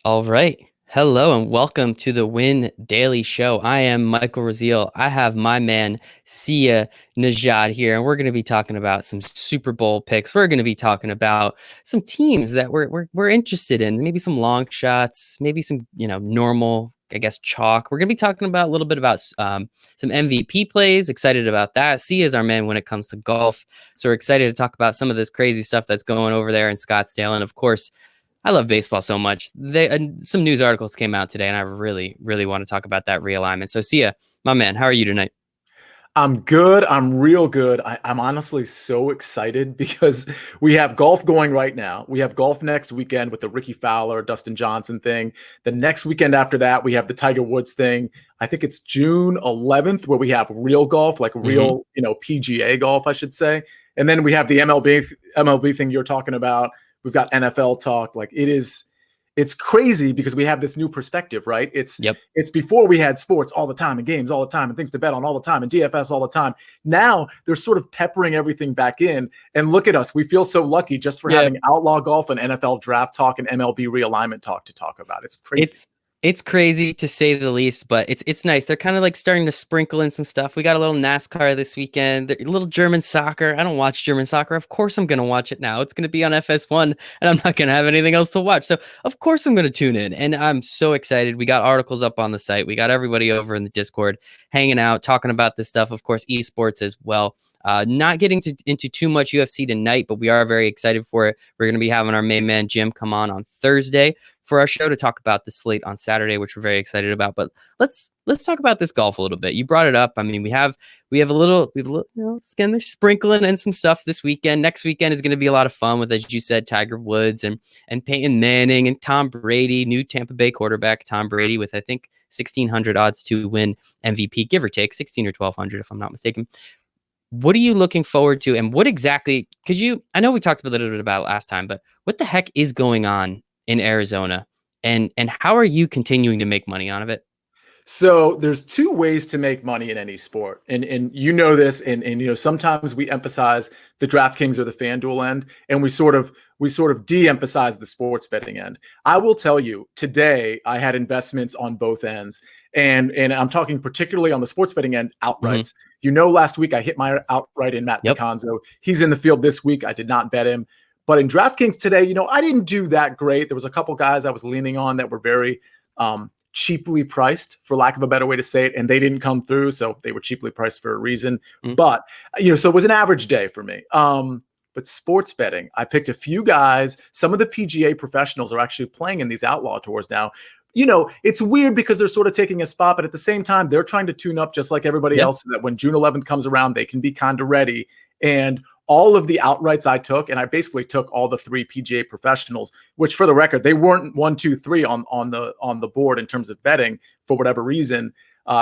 All right. Hello and welcome to the Win Daily Show. I am Michael Raziel. I have my man Sia Najad here, and we're going to be talking about some Super Bowl picks. We're going to be talking about some teams that we're interested in, maybe some long shots, maybe some normal, I guess, chalk. We're going to be talking about a little bit about some MVP plays. Excited about that. Sia is our man when it comes to golf, so we're excited to talk about some of this crazy stuff that's going over there in Scottsdale, and of course, I love baseball so much. Some news articles came out today, and I really, really want to talk about that realignment. So, Sia, my man, how are you tonight? I'm good. I'm real good. I'm honestly so excited because we have golf going right now. We have golf next weekend with the Ricky Fowler, Dustin Johnson thing. The next weekend after that, we have the Tiger Woods thing. I think it's June 11th where we have real golf, like real, PGA golf, I should say. And then we have the MLB thing you're talking about. We've got NFL talk. It's crazy because we have this new perspective, right? It's before we had sports all the time and games all the time and things to bet on all the time and DFS all the time. Now they're sort of peppering everything back in. And look at us. We feel so lucky just for having outlaw golf and NFL draft talk and MLB realignment talk to talk about. It's crazy. It's crazy to say the least, but it's nice. They're kind of like starting to sprinkle in some stuff. We got a little NASCAR this weekend, a little German soccer. I don't watch German soccer. Of course I'm going to watch it now. It's going to be on FS1 and I'm not going to have anything else to watch. So of course I'm going to tune in, and I'm so excited. We got articles up on the site. We got everybody over in the Discord hanging out, talking about this stuff. Of course, esports as well. Not getting into too much UFC tonight, but we are very excited for it. We're going to be having our main man Jim come on Thursday for our show to talk about the slate on Saturday, which we're very excited about. But let's talk about this golf a little bit. You brought it up. I mean, we have a little, again, they're sprinkling in some stuff this weekend. Next weekend is going to be a lot of fun with, as you said, Tiger Woods and Peyton Manning and Tom Brady, new Tampa Bay quarterback Tom Brady with, I think, 1,600 odds to win MVP, give or take 16 or 1,200 if I'm not mistaken. What are you looking forward to, and what exactly I know we talked a little bit about it last time, but what the heck is going on in Arizona, and how are you continuing to make money out of it? So there's two ways to make money in any sport. And you know this, and sometimes we emphasize the DraftKings or the FanDuel end, and we sort of de-emphasize the sports betting end. I will tell you, today I had investments on both ends. And I'm talking particularly on the sports betting end, outrights. Last week I hit my outright in Matt Picanzo. He's in the field this week. I did not bet him. But in DraftKings today, I didn't do that great. There was a couple guys I was leaning on that were very cheaply priced, for lack of a better way to say it, and they didn't come through. So they were cheaply priced for a reason. But, so it was an average day for me. But sports betting, I picked a few guys. Some of the PGA professionals are actually playing in these outlaw tours now. It's weird because they're sort of taking a spot, but at the same time, they're trying to tune up just like everybody else so that when June 11th comes around, they can be kind of ready. And all of the outrights I took, and I basically took all the three PGA professionals, which for the record, they weren't 1, 2, 3 on the board in terms of betting for whatever reason.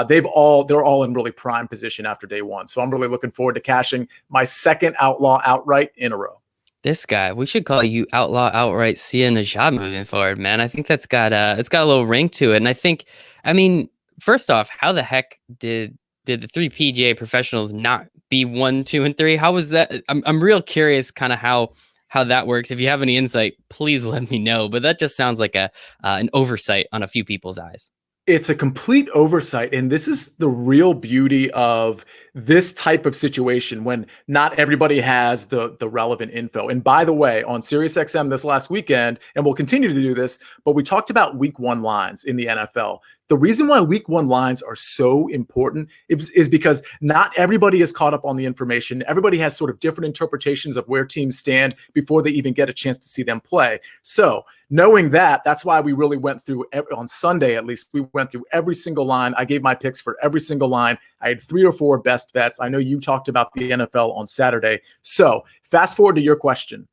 They're all in really prime position after day one. So I'm really looking forward to cashing my second outlaw outright in a row. This guy, we should call you Outlaw Outright Sia Najad moving forward, man. I think it's got a little ring to it. And I mean, first off, how the heck did the three PGA professionals not be 1, 2, and 3? How was that? I'm real curious kind of how that works. If you have any insight, please let me know. But that just sounds like an oversight on a few people's eyes. It's a complete oversight. And this is the real beauty of this type of situation when not everybody has the relevant info. And by the way, on SiriusXM this last weekend, and we'll continue to do this, but we talked about week 1 lines in the NFL. The reason why week 1 lines are so important is because not everybody is caught up on the information. Everybody has sort of different interpretations of where teams stand before they even get a chance to see them play. So knowing that's why we really went through on Sunday, at least we went through every single line. I gave my picks for every single line. I had 3 or 4 best bets. I know you talked about the NFL on Saturday. So fast forward to your question.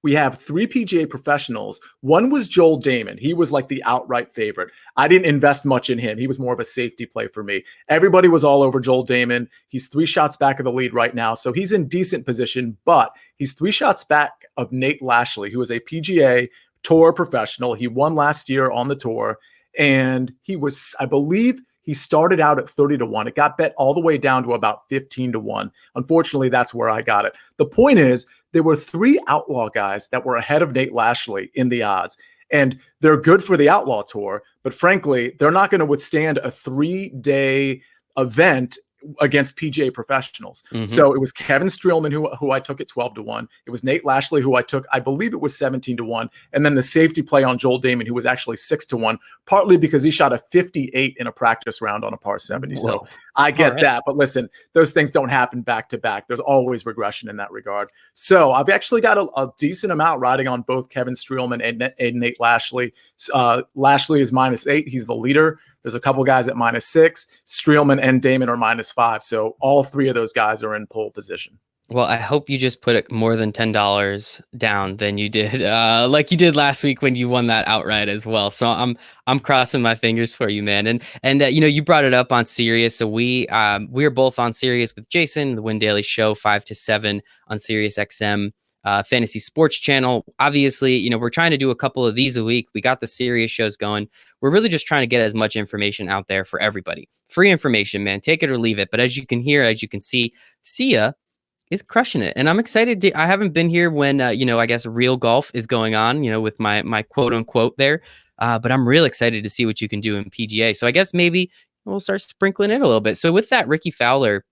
We have 3 PGA professionals. One was Joel Damon. He was like the outright favorite. I didn't invest much in him. He was more of a safety play for me. Everybody was all over Joel Damon. He's 3 shots back of the lead right now. So he's in decent position, but he's 3 shots back of Nate Lashley, who is a PGA Tour professional. He won last year on the tour, and he was, I believe, he started out at 30-1. It got bet all the way down to about 15-1. Unfortunately, that's where I got it. The point is, there were 3 outlaw guys that were ahead of Nate Lashley in the odds. And they're good for the Outlaw Tour, but frankly, they're not going to withstand a 3-day event against PGA professionals. Mm-hmm. So it was Kevin Streelman who I took at 12-1. It was Nate Lashley who I took, I believe it was 17-1. And then the safety play on Joel Damon, who was actually 6-1, partly because he shot a 58 in a practice round on a par 70. Whoa. So I get that. But listen, those things don't happen back to back. There's always regression in that regard. So I've actually got a decent amount riding on both Kevin Streelman and Nate Lashley. Lashley is -8. He's the leader. There's a couple guys at -6. Streelman and Damon are -5. So all three of those guys are in pole position. Well, I hope you just put it more than $10 down than you did, like you did last week when you won that outright as well. So I'm crossing my fingers for you, man. And you brought it up on Sirius. So we're both on Sirius with Jason, the Win Daily Show, 5 to 7 on Sirius XM. Fantasy Sports Channel. Obviously, we're trying to do a couple of these a week. We got the serious shows going. We're really just trying to get as much information out there for everybody. Free information, man. Take it or leave it. But as you can hear, as you can see, Sia is crushing it. And I'm excited. I haven't been here when, I guess real golf is going on, with my quote unquote there. But I'm real excited to see what you can do in PGA. So I guess maybe we'll start sprinkling it a little bit. So with that Ricky Fowler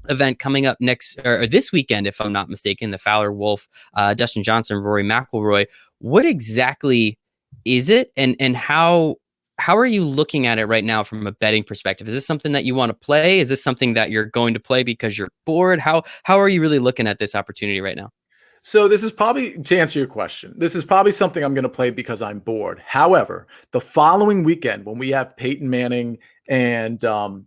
event coming up next or this weekend, if I'm not mistaken, the Fowler Wolf, Dustin Johnson, Rory McIlroy. What exactly is it, and how are you looking at it right now from a betting perspective? Is this something that you want to play? Is this something that you're going to play because you're bored? How are you really looking at this opportunity right now? So this is probably, to answer your question, this is probably something I'm going to play because I'm bored. However, the following weekend when we have Peyton Manning and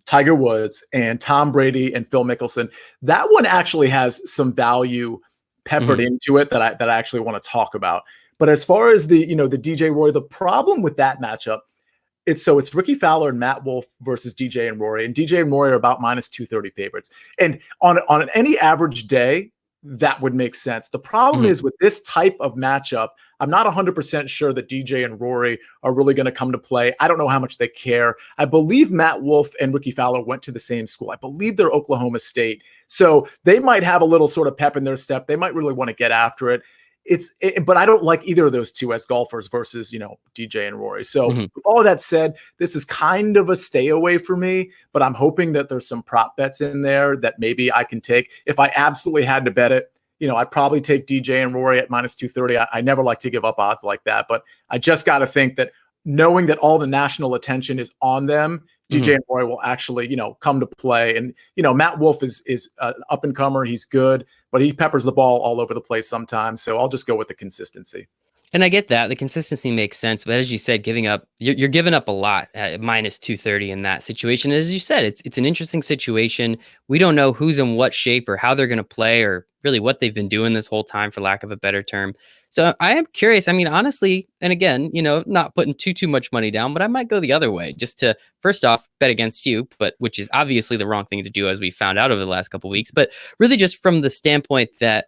Tiger Woods and Tom Brady and Phil Mickelson, that one actually has some value peppered into it that I actually want to talk about. But as far as the DJ Rory, the problem with that matchup, it's Ricky Fowler and Matt Wolff versus DJ and Rory, and DJ and Rory are about -230 favorites. And on any average day, that would make sense. The problem is with this type of matchup, I'm not 100% sure that DJ and Rory are really going to come to play. I don't know how much they care. I believe Matt Wolff and Ricky Fowler went to the same school. I believe they're Oklahoma State. So they might have a little sort of pep in their step. They might really want to get after it. But I don't like either of those two as golfers versus, DJ and Rory. So with all of that said, this is kind of a stay away for me, but I'm hoping that there's some prop bets in there that maybe I can take. If I absolutely had to bet it, I'd probably take DJ and Rory at -230. I never like to give up odds like that, but I just got to think that knowing that all the national attention is on them, DJ and Rory will actually, come to play. And, Matt Wolff is an up and comer. He's good, but he peppers the ball all over the place sometimes. So I'll just go with the consistency. And I get that. The consistency makes sense. But as you said, you're giving up a lot at -230 in that situation. As you said, it's an interesting situation. We don't know who's in what shape or how they're going to play or really what they've been doing this whole time, for lack of a better term. So I am curious. I mean, honestly, and again, not putting too much money down, but I might go the other way just to, first off, bet against you, but which is obviously the wrong thing to do, as we found out over the last couple of weeks. But really just from the standpoint that,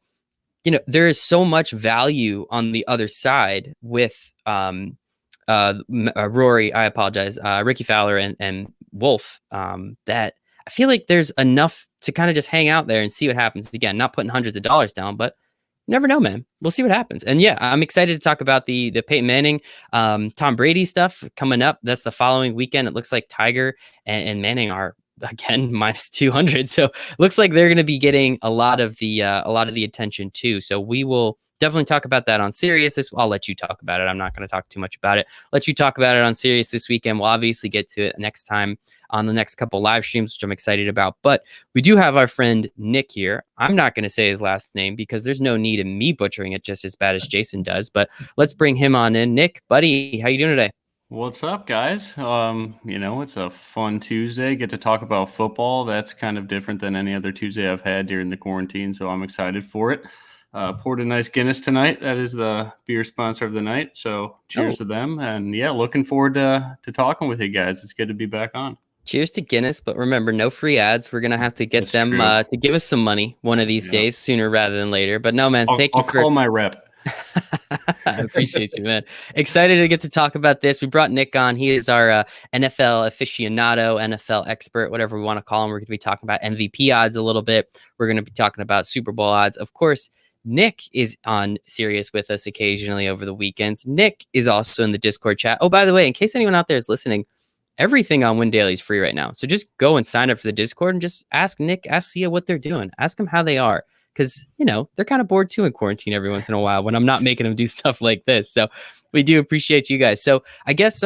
there is so much value on the other side with Rory, I apologize, Ricky Fowler and Wolf, that I feel like there's enough to kind of just hang out there and see what happens. Again, not putting hundreds of dollars down, but you never know, man. We'll see what happens. And yeah, I'm excited to talk about the Peyton Manning, Tom Brady stuff coming up. That's the following weekend. It looks like Tiger and Manning are, again, -200. So looks like they're going to be getting a lot of the attention too. So we will definitely talk about that on Sirius. I'll let you talk about it. I'm not going to talk too much about it. Let you talk about it on Sirius this weekend. We'll obviously get to it next time on the next couple live streams, which I'm excited about. But we do have our friend Nick here. I'm not going to say his last name because there's no need in me butchering it just as bad as Jason does. But let's bring him on in. Nick, buddy, how you doing today? What's up, guys? It's a fun Tuesday. Get to talk about football. That's kind of different than any other Tuesday I've had during the quarantine, so I'm excited for it. Poured a nice Guinness tonight. That is the beer sponsor of the night, so cheers to them. And yeah, looking forward to talking with you guys. It's good to be back on. Cheers to Guinness, but remember, no free ads. We're going to have to get them to give us some money one of these days, sooner rather than later. But no, man, I'll call my rep. I appreciate you, man. Excited to get to talk about this. We brought Nick on. He is our NFL aficionado, NFL expert, whatever we want to call him. We're going to be talking about MVP odds a little bit. We're going to be talking about Super Bowl odds. Of course, Nick is on Sirius with us occasionally over the weekends. Nick is also in the Discord chat. Oh, by the way, in case anyone out there is listening, everything on Win Daily is free right now. So just go and sign up for the Discord and just ask Nick, ask Sia what they're doing. Ask them how they are. Because, they're kind of bored too in quarantine every once in a while when I'm not making them do stuff like this. So we do appreciate you guys. So I guess,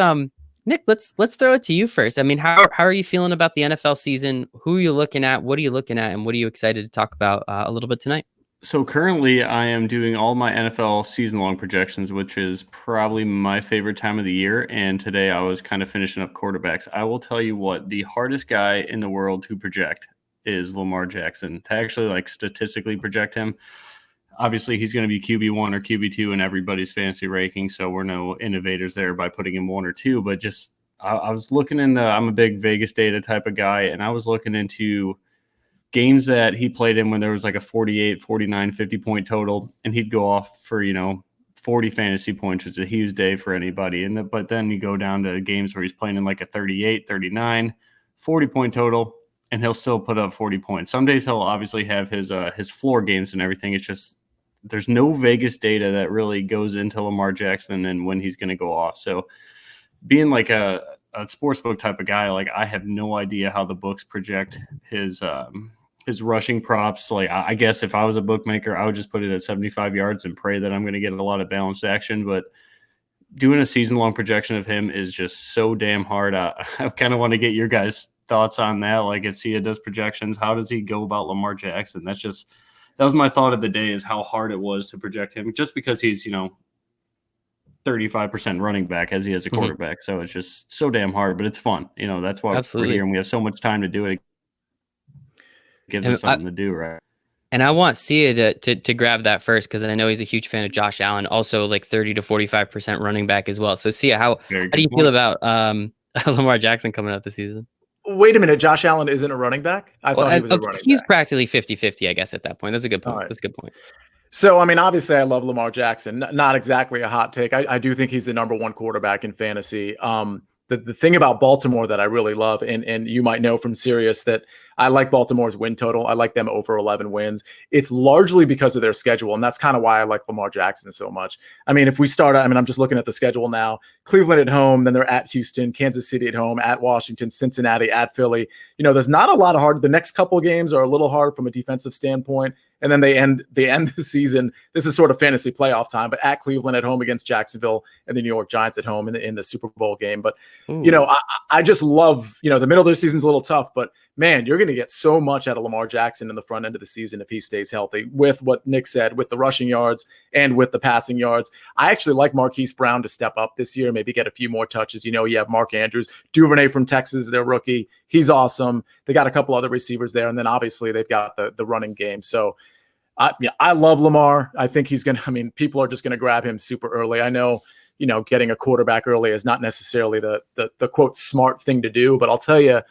Nick, let's throw it to you first. I mean, how are you feeling about the NFL season? Who are you looking at? What are you looking at? And what are you excited to talk about a little bit tonight? So currently I am doing all my NFL season-long projections, which is probably my favorite time of the year. And today I was kind of finishing up quarterbacks. I will tell you what, the hardest guy in the world to project is Lamar Jackson. To actually statistically project him, obviously he's going to be QB1 or QB2 in everybody's fantasy ranking, so we're no innovators there by putting him 1 or 2. But just I was looking into, I'm a big Vegas data type of guy, and I was looking into games that he played in when there was a 48, 49, 50-point total, and he'd go off for 40 fantasy points, which is a huge day for anybody. But then you go down to games where he's playing in a 38, 39, 40-point total, and he'll still put up 40 points. Some days he'll obviously have his floor games and everything. It's just there's no Vegas data that really goes into Lamar Jackson and when he's going to go off. So being a sportsbook type of guy, I have no idea how the books project his rushing props. I guess if I was a bookmaker, I would just put it at 75 yards and pray that I'm going to get a lot of balanced action. But doing a season-long projection of him is just so damn hard. I kind of want to get your guys' thoughts on that. If Sia does projections, how does he go about Lamar Jackson? That was my thought of the day, is how hard it was to project him, just because he's 35% running back as he is a quarterback. So it's just so damn hard, but it's fun. That's why we're here and we have so much time to do it. It gives us something to do, right? And I want Sia to grab that first, because I know he's a huge fan of Josh Allen, also 30 to 45% running back as well. So Sia, how do you feel about Lamar Jackson coming up this season? Wait a minute, Josh Allen isn't a running back? I thought he was a running back. He's practically 50-50, I guess, at that point. That's a good point. Right. That's a good point. So, obviously I love Lamar Jackson. Not exactly a hot take. I do think he's the number 1 quarterback in fantasy. The thing about Baltimore that I really love, and you might know from Sirius that I like Baltimore's win total. I like them over 11 wins. It's largely because of their schedule, and that's kind of why I like Lamar Jackson so much. If we start, I'm just looking at the schedule now. Cleveland at home, then they're at Houston, Kansas City at home, at Washington, Cincinnati, at Philly. There's not a lot of hard. The next couple of games are a little hard from a defensive standpoint. And then they end the season. This is sort of fantasy playoff time, but at Cleveland, at home against Jacksonville, and the New York Giants at home in the Super Bowl game. But, I just love, the middle of the season's a little tough, but man, you're going to get so much out of Lamar Jackson in the front end of the season if he stays healthy, with what Nick said, with the rushing yards and with the passing yards. I actually like Marquise Brown to step up this year, maybe get a few more touches. You have Mark Andrews, Duvernay from Texas, their rookie. He's awesome. They got a couple other receivers there, and then obviously they've got the running game. So I love Lamar. I think he's going to, people are just going to grab him super early. I know, getting a quarterback early is not necessarily the quote smart thing to do, but I'll tell you,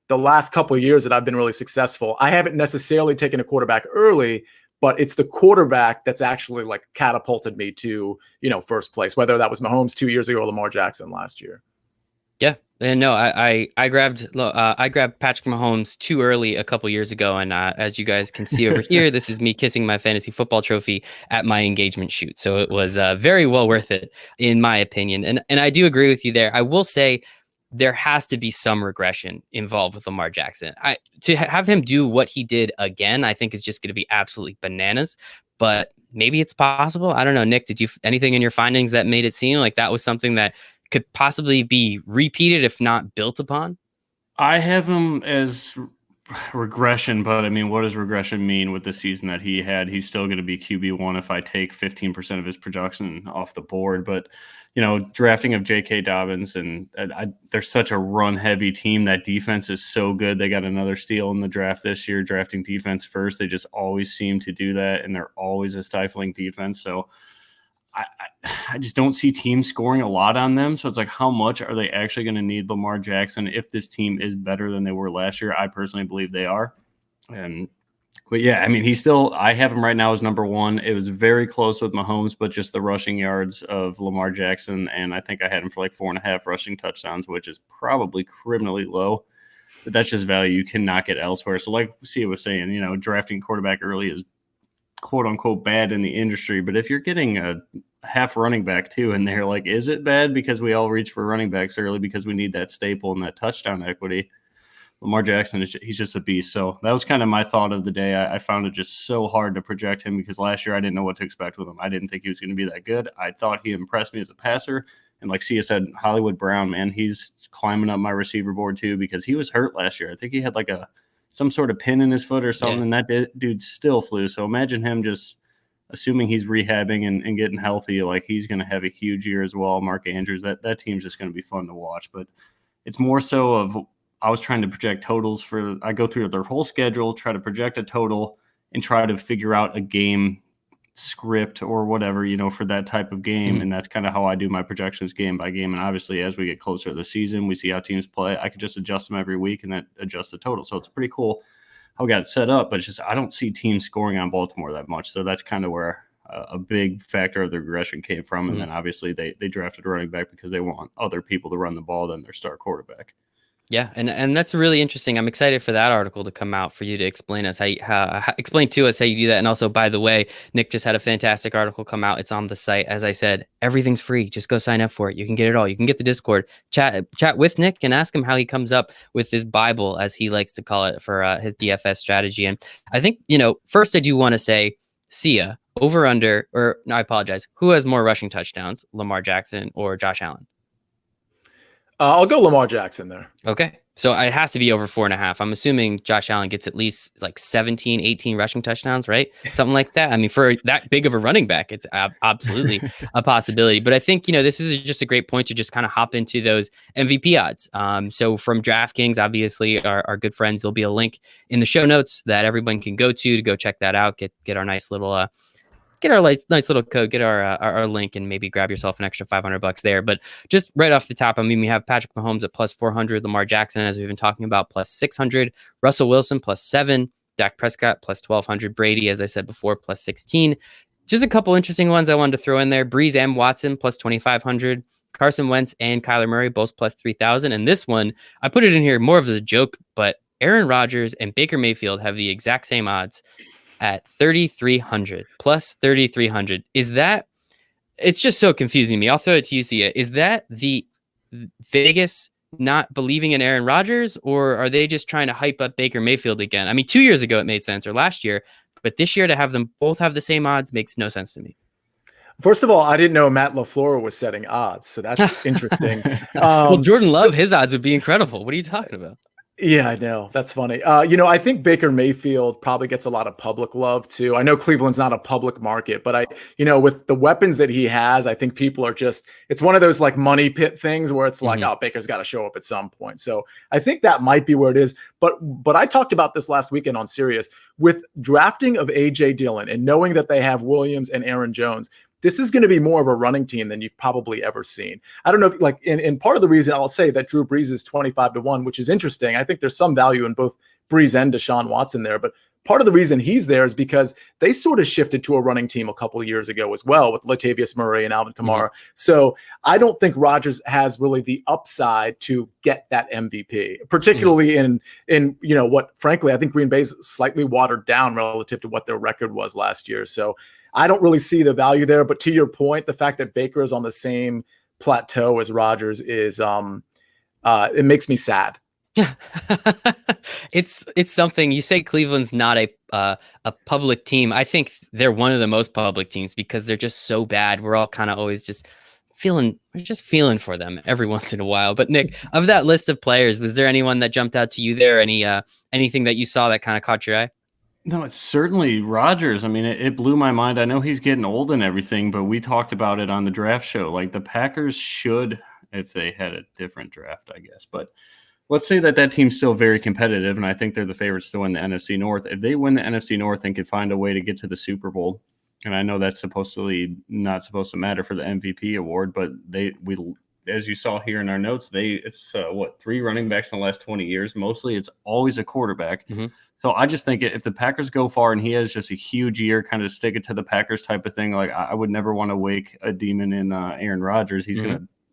the last couple of years that I've been really successful, I haven't necessarily taken a quarterback early, but it's the quarterback that's actually catapulted me to, first place, whether that was Mahomes 2 years ago or Lamar Jackson last year. Yeah. And no, I grabbed Patrick Mahomes too early a couple years ago, and as you guys can see over here, this is me kissing my fantasy football trophy at my engagement shoot. So it was very well worth it, in my opinion. And I do agree with you there. I will say there has to be some regression involved with Lamar Jackson. To have him do what he did again, I think is just going to be absolutely bananas. But maybe it's possible. I don't know, Nick. Did you anything in your findings that made it seem like that was something that could possibly be repeated, if not built upon? I have him as regression, but what does regression mean with the season that he had? He's still going to be QB1 if I take 15% of his production off the board. But, drafting of J.K. Dobbins, and they're such a run-heavy team. That defense is so good. They got another steal in the draft this year, drafting defense first. They just always seem to do that, and they're always a stifling defense. So I just don't see teams scoring a lot on them. So it's how much are they actually going to need Lamar Jackson if this team is better than they were last year? I personally believe they are. But yeah, I have him right now as number 1. It was very close with Mahomes, but just the rushing yards of Lamar Jackson. And I think I had him for 4.5 rushing touchdowns, which is probably criminally low, but that's just value you cannot get elsewhere. So like Sia was saying, drafting quarterback early is quote unquote bad in the industry, but if you're getting a half running back too, and they're like, is it bad because we all reach for running backs early because we need that staple and that touchdown equity? Lamar Jackson, he's just a beast. So that was kind of my thought of the day. I found it just so hard to project him because last year I didn't know what to expect with him. I didn't think he was going to be that good. I thought he impressed me as a passer. And like Sia said, Hollywood Brown, man, he's climbing up my receiver board too because he was hurt last year. I think he had like some sort of pin in his foot or something, and that dude still flew. So imagine him just assuming he's rehabbing and getting healthy, like he's going to have a huge year as well. Mark Andrews, that team's just going to be fun to watch. But it's more so of I was trying to project totals I go through their whole schedule, try to project a total, and try to figure out a game script or whatever, for that type of game. And that's kind of how I do my projections game by game. And obviously, as we get closer to the season, we see how teams play. I could just adjust them every week and then adjust the total. So it's pretty cool how we got it set up. But it's just I don't see teams scoring on Baltimore that much. So that's kind of where a big factor of the regression came from. And then obviously they drafted a running back because they want other people to run the ball than their star quarterback. Yeah, and that's really interesting. I'm excited for that article to come out for you to explain to us how you do that. And also, by the way, Nick just had a fantastic article come out. It's on the site. As I said, everything's free. Just go sign up for it. You can get it all. You can get the Discord, chat with Nick, and ask him how he comes up with this Bible, as he likes to call it, for his DFS strategy. And I think first I do want to say, Sia, over under, or no, I apologize. Who has more rushing touchdowns, Lamar Jackson or Josh Allen? I'll go Lamar Jackson there. Okay. So it has to be over 4.5. I'm assuming Josh Allen gets at least like 17, 18 rushing touchdowns, right? Something like that. I mean, for that big of a running back, it's absolutely a possibility. But I think, this is just a great point to just kind of hop into those MVP odds. So from DraftKings, obviously, our good friends, there'll be a link in the show notes that everyone can go check that out, get our nice little get our nice little code, get our link, and maybe grab yourself an extra $500 there. But just right off the top, I mean, we have Patrick Mahomes at plus 400, Lamar Jackson, as we've been talking about, plus 600, Russell Wilson plus 7, Dak Prescott plus 1,200, Brady, as I said before, plus 16. Just a couple interesting ones I wanted to throw in there. Breeze and Watson plus 2,500, Carson Wentz and Kyler Murray both plus 3,000. And this one, I put it in here more of as a joke, but Aaron Rodgers and Baker Mayfield have the exact same odds at 3,300 plus 3,300. Is that, it's just so confusing to me. I'll throw it to you, Sia. Is that the Vegas not believing in Aaron Rodgers, or are they just trying to hype up Baker Mayfield again? I mean, 2 years ago it made sense, or last year, but this year to have them both have the same odds makes no sense to me. First of all, I didn't know Matt LaFleur was setting odds, so that's interesting. Well, Jordan Love, his odds would be incredible. What are you talking about? Yeah, I know. That's funny. I think Baker Mayfield probably gets a lot of public love too. I know Cleveland's not a public market, but with the weapons that he has, I think people are it's one of those like money pit things where it's like, oh, Baker's got to show up at some point. So I think that might be where it is. But I talked about this last weekend on Sirius with drafting of AJ Dillon and knowing that they have Williams and Aaron Jones. This is going to be more of a running team than you've probably ever seen. I don't know if in part of the reason I'll say that Drew Brees is 25-1, which is interesting. I think there's some value in both Brees and Deshaun Watson there, but part of the reason he's there is because they sort of shifted to a running team a couple of years ago as well with Latavius Murray and Alvin Kamara. So I don't think Rodgers has really the upside to get that MVP, particularly in what, frankly, I think Green Bay's slightly watered down relative to what their record was last year. So I don't really see the value there, but to your point, the fact that Baker is on the same plateau as Rodgers is it makes me sad. It's something. You say Cleveland's not a public team. I think they're one of the most public teams because they're just so bad. We're all kind of always just feeling for them every once in a while. But Nick, of that list of players, was there anyone that jumped out to you there? Anything that you saw that kind of caught your eye? No, it's certainly Rodgers. I mean, it blew my mind. I know he's getting old and everything, but we talked about it on the draft show. Like the Packers should, if they had a different draft, I guess. But let's say that team's still very competitive, and I think they're the favorites to win the NFC North. If they win the NFC North and can find a way to get to the Super Bowl, and I know that's supposedly not supposed to matter for the MVP award, but we as you saw here in our notes, it's 3 running backs in the last 20 years. Mostly it's always a quarterback. Mm-hmm. So I just think if the Packers go far and he has just a huge year, kind of stick it to the Packers type of thing, like I would never want to wake a demon in Aaron Rodgers. He's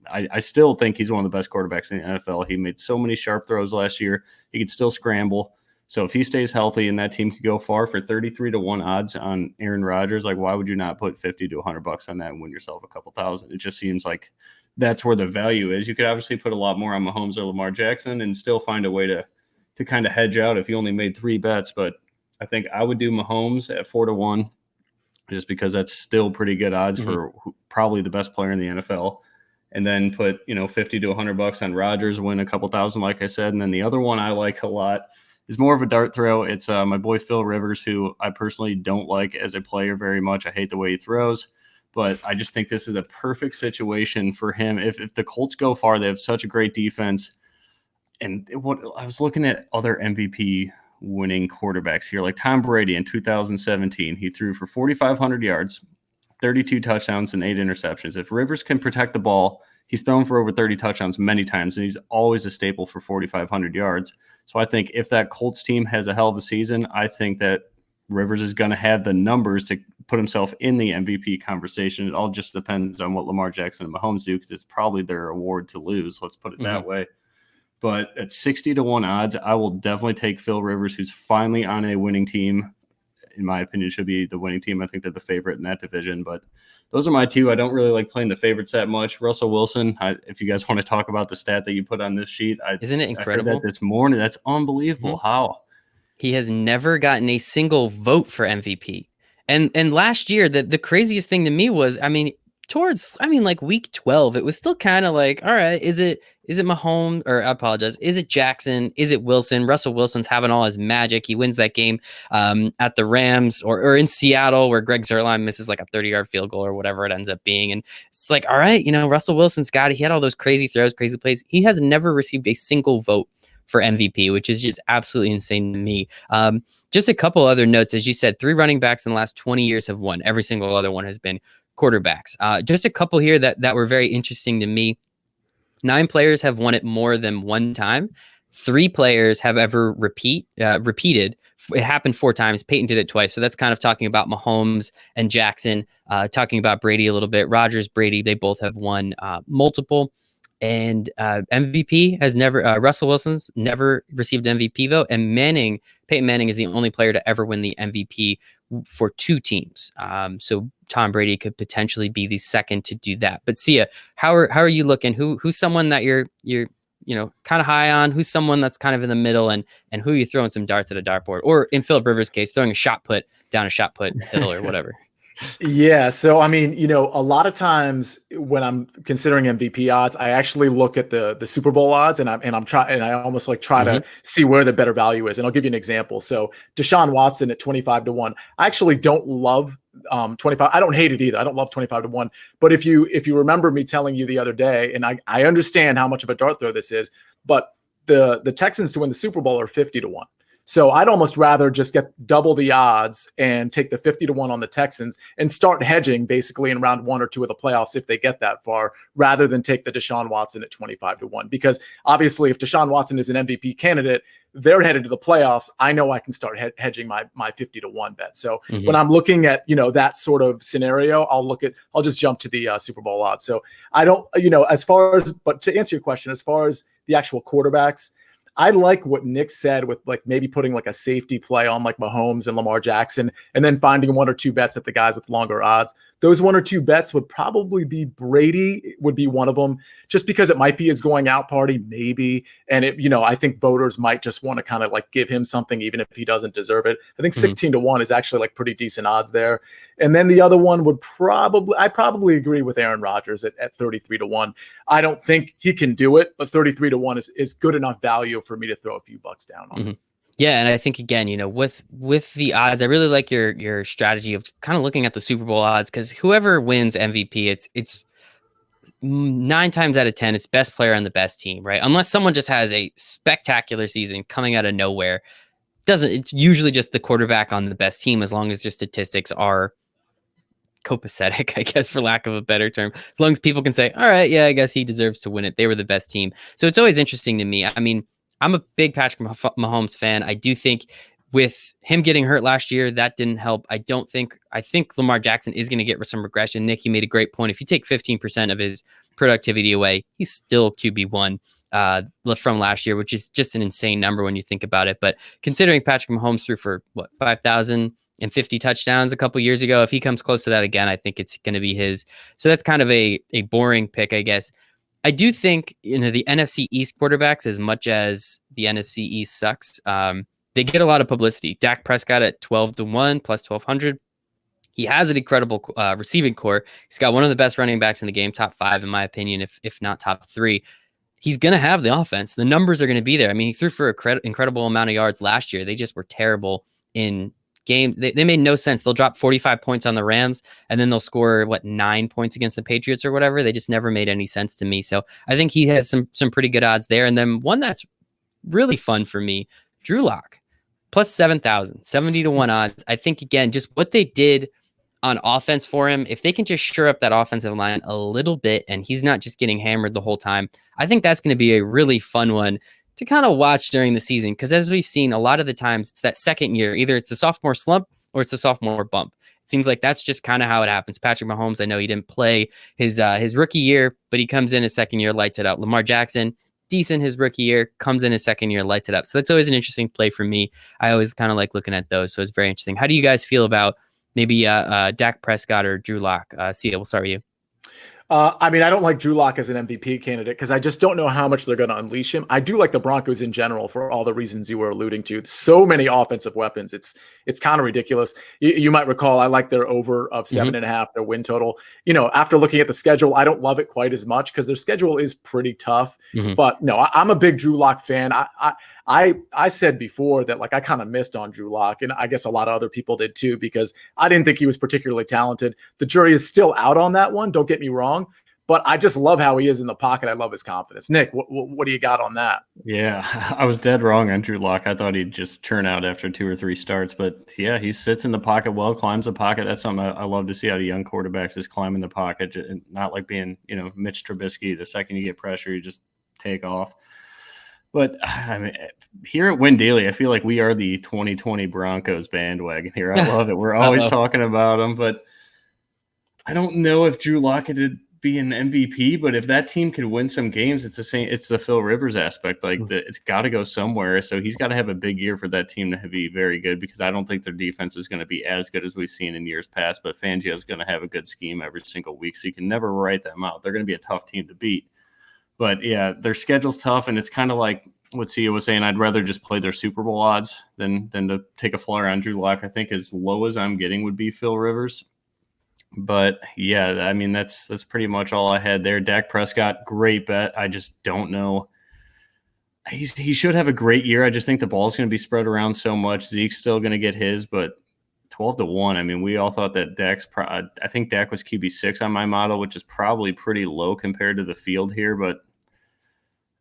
I still think he's one of the best quarterbacks in the NFL. He made so many sharp throws last year. He could still scramble. So if he stays healthy and that team could go far for 33 to 1 odds on Aaron Rodgers, like why would you not put 50 to $100 on that and win yourself a couple thousand? It just seems like that's where the value is. You could obviously put a lot more on Mahomes or Lamar Jackson and still find a way to kind of hedge out if you only made 3 bets. But I think I would do Mahomes at 4 to 1 just because that's still pretty good odds for probably the best player in the NFL. And then put, 50 to $100 on Rodgers, win a couple thousand, like I said. And then the other one I like a lot is more of a dart throw. It's my boy Phil Rivers, who I personally don't like as a player very much. I hate the way he throws, but I just think this is a perfect situation for him. If the Colts go far, they have such a great defense. And what I was looking at other MVP winning quarterbacks here, like Tom Brady in 2017, he threw for 4,500 yards, 32 touchdowns, and 8 interceptions. If Rivers can protect the ball, he's thrown for over 30 touchdowns many times, and he's always a staple for 4,500 yards. So I think if that Colts team has a hell of a season, I think that Rivers is going to have the numbers to put himself in the MVP conversation. It all just depends on what Lamar Jackson and Mahomes do, because it's probably their award to lose. Let's put it that way. But at 60 to 1 odds, I will definitely take Phil Rivers, who's finally on a winning team. In my opinion, should be the winning team. I think they're the favorite in that division. But those are my two. I don't really like playing the favorites that much. Russell Wilson, if you guys want to talk about the stat that you put on this sheet. Isn't it incredible? I heard that this morning. That's unbelievable. How? He has never gotten a single vote for MVP. And last year, the craziest thing to me was, like week 12, it was still kind of like, all right, is it Mahomes, or I apologize, is it Jackson? Is it Wilson? Russell Wilson's having all his magic. He wins that game at the Rams or in Seattle, where Greg Zuerlein misses like a 30-yard field goal or whatever it ends up being. And it's like, all right, Russell Wilson's got it. He had all those crazy throws, crazy plays. He has never received a single vote for MVP, which is just absolutely insane to me. Just a couple other notes. As you said, 3 running backs in the last 20 years have won. Every single other one has been quarterbacks. Just a couple here that were very interesting to me. 9 players have won it more than one time. 3 players have ever repeated. It happened 4 times. Peyton did it twice. So that's kind of talking about Mahomes and Jackson, talking about Brady a little bit. Rodgers, Brady, they both have won multiple. And MVP has never, Russell Wilson's never received an MVP vote. And Peyton Manning is the only player to ever win the MVP for 2 teams. So Tom Brady could potentially be the second to do that. But Sia, how are you looking? Who's someone that you're kind of high on? Who's someone that's kind of in the middle, and who are you throwing some darts at a dartboard? Or in Philip Rivers' case, throwing a shot put down a shot put hill or whatever. Yeah. So, a lot of times when I'm considering MVP odds, I actually look at the Super Bowl odds and I almost like try to see where the better value is. And I'll give you an example. So Deshaun Watson at 25 to 1. I actually don't love 25. I don't hate it either. I don't love 25 to 1. But if you remember me telling you the other day, and I understand how much of a dart throw this is, but the Texans to win the Super Bowl are 50 to 1. So I'd almost rather just get double the odds and take the 50 to 1 on the Texans and start hedging basically in round 1 or 2 of the playoffs if they get that far, rather than take the Deshaun Watson at 25 to 1. Because obviously if Deshaun Watson is an MVP candidate, they're headed to the playoffs. I know I can start hedging my 50 to 1 bet. So when I'm looking at, that sort of scenario, I'll just jump to the Super Bowl odds. So I don't, but to answer your question, as far as the actual quarterbacks, I like what Nick said with like maybe putting like a safety play on like Mahomes and Lamar Jackson, and then finding 1 or 2 bets at the guys with longer odds. Those 1 or 2 bets would probably be Brady would be one of them, just because it might be his going out party, maybe. And I think voters might just want to kind of like give him something, even if he doesn't deserve it. I think 16 to 1 is actually like pretty decent odds there. And then the other one would I probably agree with Aaron Rodgers at 33 to 1. I don't think he can do it, but 33 to 1 is good enough value for me to throw a few bucks down on. Yeah, and I think again, with the odds, I really like your strategy of kind of looking at the Super Bowl odds, because whoever wins MVP, it's 9 times out of 10, it's best player on the best team, right? Unless someone just has a spectacular season coming out of nowhere, it's usually just the quarterback on the best team, as long as their statistics are copacetic, I guess, for lack of a better term. As long as people can say, all right, yeah, I guess he deserves to win it. They were the best team. So it's always interesting to me. I'm a big Patrick Mahomes fan. I do think with him getting hurt last year, that didn't help. I think Lamar Jackson is going to get some regression. Nick, you made a great point. If you take 15% of his productivity away, he's still QB1. from last year, which is just an insane number when you think about it. But considering Patrick Mahomes threw for 5,050 touchdowns a couple years ago, if he comes close to that again, I think it's going to be his. So that's kind of a boring pick, I guess. I do think, the NFC East quarterbacks, as much as the NFC East sucks, they get a lot of publicity. Dak Prescott at 12-1 plus 1,200. He has an incredible receiving core. He's got one of the best running backs in the game, top 5 in my opinion, if not top 3. He's going to have the offense. The numbers are going to be there. I mean, he threw for an incredible amount of yards last year. They just were terrible in game. They made no sense. They'll drop 45 points on the Rams, and then they'll score 9 points against the Patriots or whatever. They just never made any sense to me. So I think he has some pretty good odds there. And then one that's really fun for me, Drew Lock, plus 7,000, 70-1 odds. I think, again, just what they did on offense for him, if they can just shore up that offensive line a little bit and he's not just getting hammered the whole time, I think that's going to be a really fun one to kind of watch during the season. Because as we've seen, a lot of the times it's that second year, either it's the sophomore slump or it's the sophomore bump. It seems like that's just kind of how it happens. Patrick Mahomes, I know he didn't play his rookie year, but he comes in his second year, lights it up. Lamar Jackson, decent his rookie year, comes in his second year, lights it up. So that's always an interesting play for me. I always kind of like looking at those. So it's very interesting. How do you guys feel about maybe Dak Prescott or Drew Lock? Sia, we'll start with you. I mean, I don't like Drew Lock as an MVP candidate because I just don't know how much they're going to unleash him. I do like the Broncos in general for all the reasons you were alluding to. So many offensive weapons. It's kind of ridiculous. You might recall I like their over of 7.5, their win total. After looking at the schedule, I don't love it quite as much because their schedule is pretty tough. But no, I'm a big Drew Lock fan. I said before that I kind of missed on Drew Lock, and I guess a lot of other people did too, because I didn't think he was particularly talented. The jury is still out on that one. Don't get me wrong, but I just love how he is in the pocket. I love his confidence. Nick, what do you got on that? Yeah, I was dead wrong on Drew Lock. I thought he'd just turn out after 2 or 3 starts, but yeah, he sits in the pocket well, climbs the pocket. That's something I love to see out of young quarterbacks, is climbing the pocket, and not like being, Mitch Trubisky. The second you get pressure, you just take off. But I mean, here at Win Daily, I feel like we are the 2020 Broncos bandwagon here. I love it. We're always talking about them, but I don't know if Drew Lock could be an MVP. But if that team could win some games, it's the same. It's the Phil Rivers aspect. It's got to go somewhere. So he's got to have a big year for that team to be very good, because I don't think their defense is going to be as good as we've seen in years past. But Fangio is going to have a good scheme every single week, so you can never write them out. They're going to be a tough team to beat. But yeah, their schedule's tough, and it's kind of like what Sia was saying. I'd rather just play their Super Bowl odds than to take a flyer on Drew Lock. I think as low as I'm getting would be Phil Rivers. But yeah, I mean, that's pretty much all I had there. Dak Prescott, great bet. I just don't know. He should have a great year. I just think the ball's going to be spread around so much. Zeke's still going to get his, but 12-1. I mean, we all thought that I think Dak was QB6 on my model, which is probably pretty low compared to the field here, but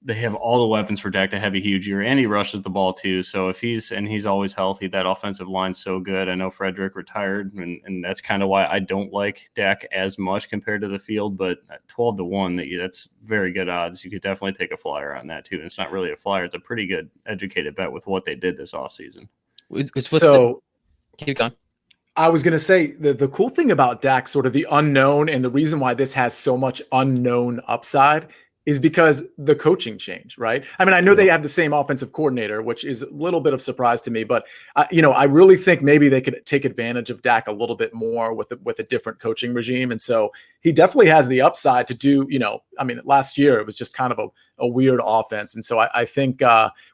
they have all the weapons for Dak to have a huge year, and he rushes the ball too. So if he's always healthy, that offensive line's so good. I know Frederick retired, and that's kind of why I don't like Dak as much compared to the field, but at 12-1, that's very good odds. You could definitely take a flyer on that too. And it's not really a flyer. It's a pretty good educated bet with what they did this offseason. Keep going. I was going to say the cool thing about Dak, sort of the unknown, and the reason why this has so much unknown upside, is because the coaching change, right? I mean, I know they have the same offensive coordinator, which is a little bit of surprise to me, but I really think maybe they could take advantage of Dak a little bit more with a different coaching regime. And so he definitely has the upside to do, I mean, last year it was just kind of a weird offense. And so I think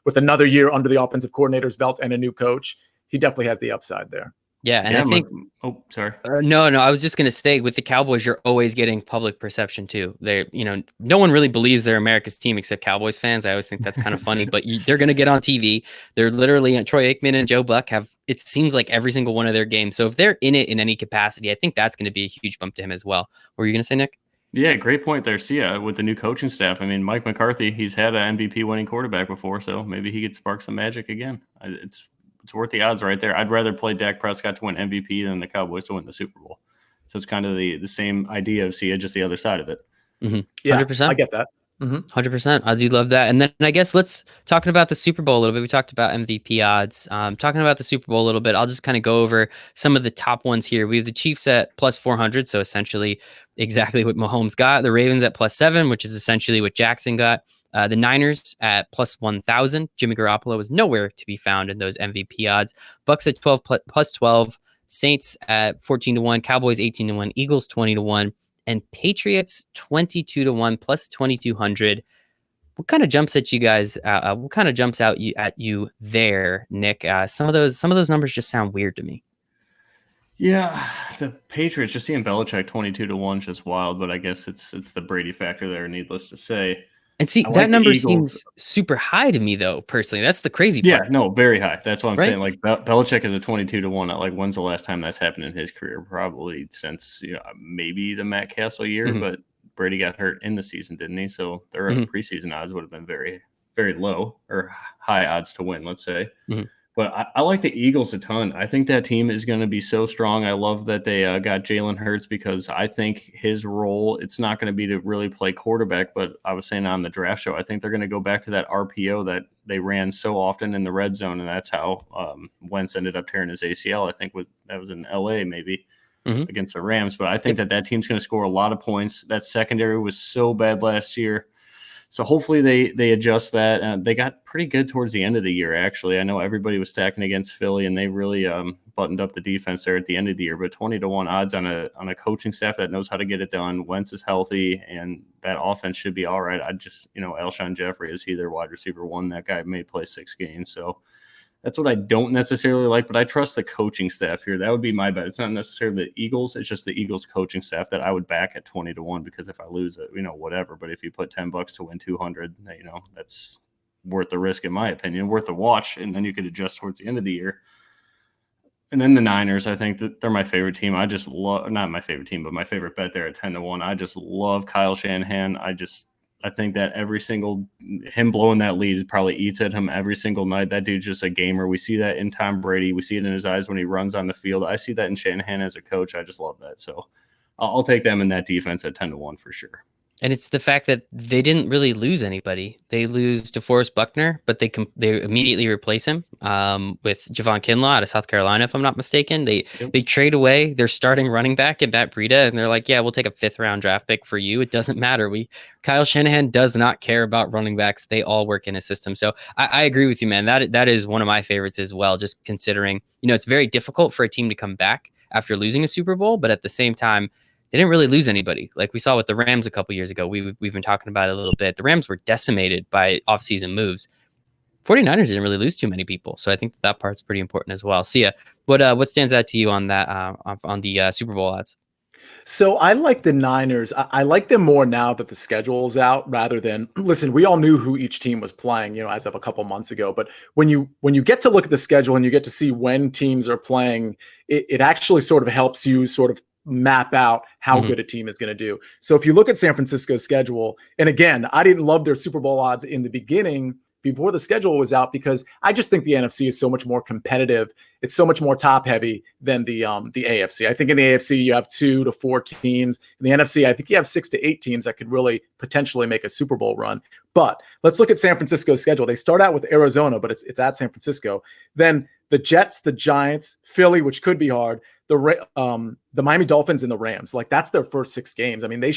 with another year under the offensive coordinator's belt and a new coach, he definitely has the upside there. Yeah, and I think. Sorry. No. I was just going to say, with the Cowboys, you're always getting public perception too. They, no one really believes they're America's team except Cowboys fans. I always think that's kind of funny, but they're going to get on TV. They're literally, Troy Aikman and Joe Buck have, it seems like, every single one of their games. So if they're in it in any capacity, I think that's going to be a huge bump to him as well. What were you going to say, Nick? Yeah, great point there. Sia, with the new coaching staff. I mean, Mike McCarthy, he's had an MVP winning quarterback before, so maybe he could spark some magic again. It's worth the odds right there. I'd rather play Dak Prescott to win MVP than the Cowboys to win the Super Bowl. So it's kind of the same idea of Sia, just the other side of it. Mm-hmm. Yeah, 100%. I get that. 100%. I do love that. And then I guess let's talking about the Super Bowl a little bit. We talked about MVP odds. Talking about the Super Bowl a little bit, I'll just kind of go over some of the top ones here. We have the Chiefs at plus 400, so essentially exactly what Mahomes got. The Ravens at plus 7, which is essentially what Jackson got. The Niners at plus 1,000. Jimmy Garoppolo is nowhere to be found in those MVP odds. Bucks at 12 plus 12. Saints at 14-1. Cowboys 18-1. Eagles 20-1. And Patriots 22-1 plus 2,200. What kind of jumps at you guys? What kind of jumps out at you there, Nick? Some of those numbers just sound weird to me. Yeah, the Patriots, just seeing Belichick 22-1 is just wild, but I guess it's the Brady factor there, needless to say. And see, I that like number seems super high to me, though, personally. That's the crazy part. Yeah, no, very high. That's what I'm saying. Like, Belichick is a 22-1. Like, when's the last time that's happened in his career? Probably since, maybe the Matt Castle year, but Brady got hurt in the season, didn't he? So their preseason odds would have been very, very low, or high odds to win, let's say. But I like the Eagles a ton. I think that team is going to be so strong. I love that they got Jalen Hurts, because I think his role, it's not going to be to really play quarterback. But I was saying on the draft show, I think they're going to go back to that RPO that they ran so often in the red zone. And that's how Wentz ended up tearing his ACL. I think that was in LA maybe against the Rams. But I think that team's going to score a lot of points. That secondary was so bad last year. So hopefully they adjust that. They got pretty good towards the end of the year, actually. I know everybody was stacking against Philly, and they really buttoned up the defense there at the end of the year. But 20-1 odds on a coaching staff that knows how to get it done. Wentz is healthy, and that offense should be all right. I just, Alshon Jeffrey, is he their wide receiver one? That guy may play 6 games. So that's what I don't necessarily like, but I trust the coaching staff here. That would be my bet. It's not necessarily the Eagles. It's just the Eagles coaching staff that I would back at 20-1, because if I lose it, whatever. But if you put $10 to win 200, that's worth the risk, in my opinion, worth the watch. And then you could adjust towards the end of the year. And then the Niners, I think that they're my favorite team. I just love, not my favorite team, but my favorite bet there at 10-1. I just love Kyle Shanahan. I think that him blowing that lead probably eats at him every single night. That dude's just a gamer. We see that in Tom Brady. We see it in his eyes when he runs on the field. I see that in Shanahan as a coach. I just love that. So I'll take them in that defense at 10-1 for sure. And it's the fact that they didn't really lose anybody. They lose DeForest Buckner, but they immediately replace him with Javon Kinlaw out of South Carolina, if I'm not mistaken. They trade away their starting running back in Matt Breida, and they're like, yeah, we'll take a 5th-round draft pick for you. It doesn't matter. Kyle Shanahan does not care about running backs. They all work in his system. So I agree with you, man. That is one of my favorites as well, just considering, it's very difficult for a team to come back after losing a Super Bowl, but at the same time, they didn't really lose anybody. Like we saw with the Rams a couple years ago. We've been talking about it a little bit. The Rams were decimated by offseason moves. 49ers didn't really lose too many people. So I think that part's pretty important as well. Sia, what stands out to you on that, on the Super Bowl odds? So I like the Niners. I like them more now that the schedule is out, rather than, listen, we all knew who each team was playing, as of a couple months ago. But when you get to look at the schedule and you get to see when teams are playing, it actually sort of helps you sort of map out how good a team is going to do. So if you look at San Francisco's schedule, and again, I didn't love their Super Bowl odds in the beginning before the schedule was out, because I just think the NFC is so much more competitive. It's so much more top heavy than the AFC. I think in the AFC you have 2 to 4 teams. In the NFC, I think you have 6 to 8 teams that could really potentially make a Super Bowl run. But let's look at San Francisco's schedule. They start out with Arizona, but it's at San Francisco. Then the Jets, the Giants, Philly, which could be hard, the Miami Dolphins, and the Rams. Like, that's their first 6 games. I mean, they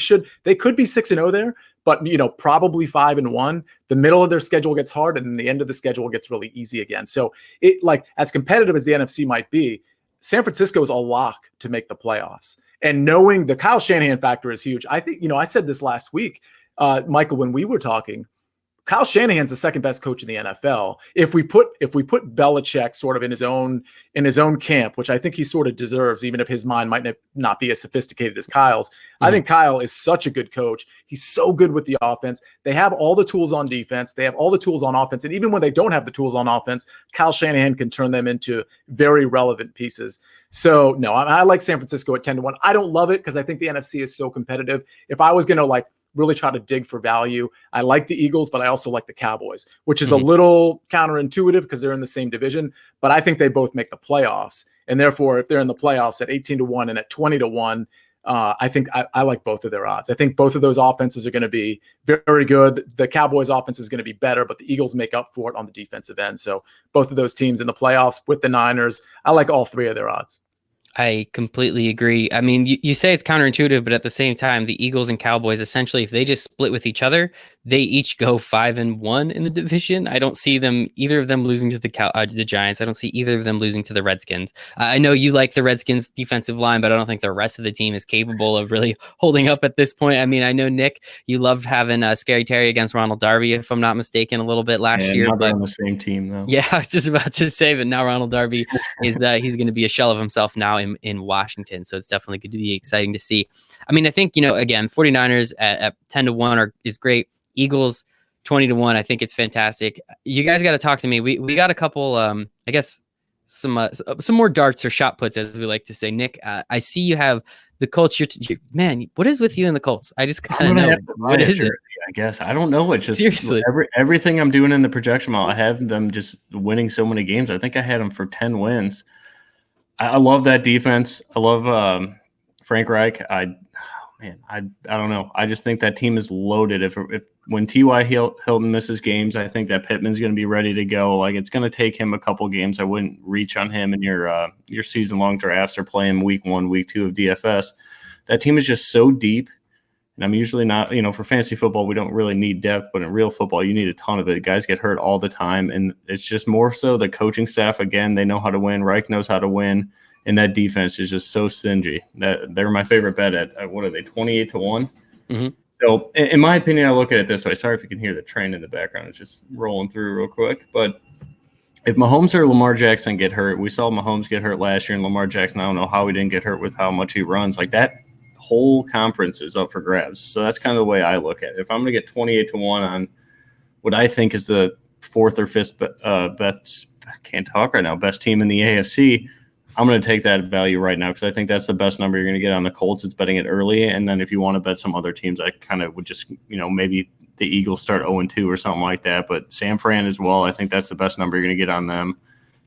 could be 6-0 there, but probably 5-1. The middle of their schedule gets hard, and then the end of the schedule gets really easy again. So it, like, as competitive as the NFC might be, San Francisco is a lock to make the playoffs. And knowing the Kyle Shanahan factor is huge. I think, I said this last week, Michael, when we were talking, Kyle Shanahan's the second best coach in the NFL. If we put Belichick sort of in his own camp, which I think he sort of deserves, even if his mind might not be as sophisticated as Kyle's. I think Kyle is such a good coach. He's so good with the offense. They have all the tools on defense. They have all the tools on offense. And even when they don't have the tools on offense, Kyle Shanahan can turn them into very relevant pieces. So no, I like San Francisco at 10-1. I don't love it because I think the NFC is so competitive. If I was going to really try to dig for value, I like the Eagles, but I also like the Cowboys, which is a little counterintuitive because they're in the same division, but I think they both make the playoffs. And therefore, if they're in the playoffs at 18-1 and at 20-1, I think I like both of their odds. I think both of those offenses are going to be very good. The Cowboys offense is going to be better, but the Eagles make up for it on the defensive end. So both of those teams in the playoffs with the Niners, I like all 3 of their odds. I completely agree. I mean, you say it's counterintuitive, but at the same time, the Eagles and Cowboys, essentially, if they just split with each other, they each go 5-1 in the division. I don't see either of them losing to the Giants. I don't see either of them losing to the Redskins. I know you like the Redskins defensive line, but I don't think the rest of the team is capable of really holding up at this point. I mean, I know, Nick, you loved having Scary Terry against Ronald Darby, if I'm not mistaken, a little bit last year. Now they're on the same team, though. Yeah, I was just about to say, but now Ronald Darby is he's going to be a shell of himself now in Washington. So it's definitely going to be exciting to see. I mean, I think, again, 49ers at 10-1 is great. Eagles 20-1. I think it's fantastic. You guys got to talk to me. We got a couple, I guess, some more darts or shot puts, as we like to say. Nick, I see you have the Colts. Man, what is with you and the Colts? I just kind of know. What is it? I guess I don't know. It's just seriously everything I'm doing in the projection model. I have them just winning so many games. I think I had them for 10 wins. I love that defense. I love Frank Reich. I don't know. I just think that team is loaded. If when T.Y. Hilton misses games, I think that Pittman's going to be ready to go. Like, it's going to take him a couple games. I wouldn't reach on him in your season-long drafts or play him week 1, week 2 of DFS. That team is just so deep. And I'm usually not, for fantasy football, we don't really need depth, but in real football, you need a ton of it. Guys get hurt all the time. And it's just more so the coaching staff, again, they know how to win. Reich knows how to win. And that defense is just so stingy. That they're my favorite bet at what are they, 28-1? Mm-hmm. So in my opinion, I look at it this way. Sorry if you can hear the train in the background. It's just rolling through real quick. But if Mahomes or Lamar Jackson get hurt, we saw Mahomes get hurt last year, and Lamar Jackson, I don't know how he didn't get hurt with how much he runs. Like, that whole conference is up for grabs. So that's kind of the way I look at it. If I'm going to get 28-1 on what I think is the fourth or fifth best, I can't talk right now, best team in the AFC, I'm going to take that value right now because I think that's the best number you're going to get on the Colts. It's betting it early. And then if you want to bet some other teams, I kind of would just, maybe the Eagles start 0-2 or something like that. But San Fran as well, I think that's the best number you're going to get on them.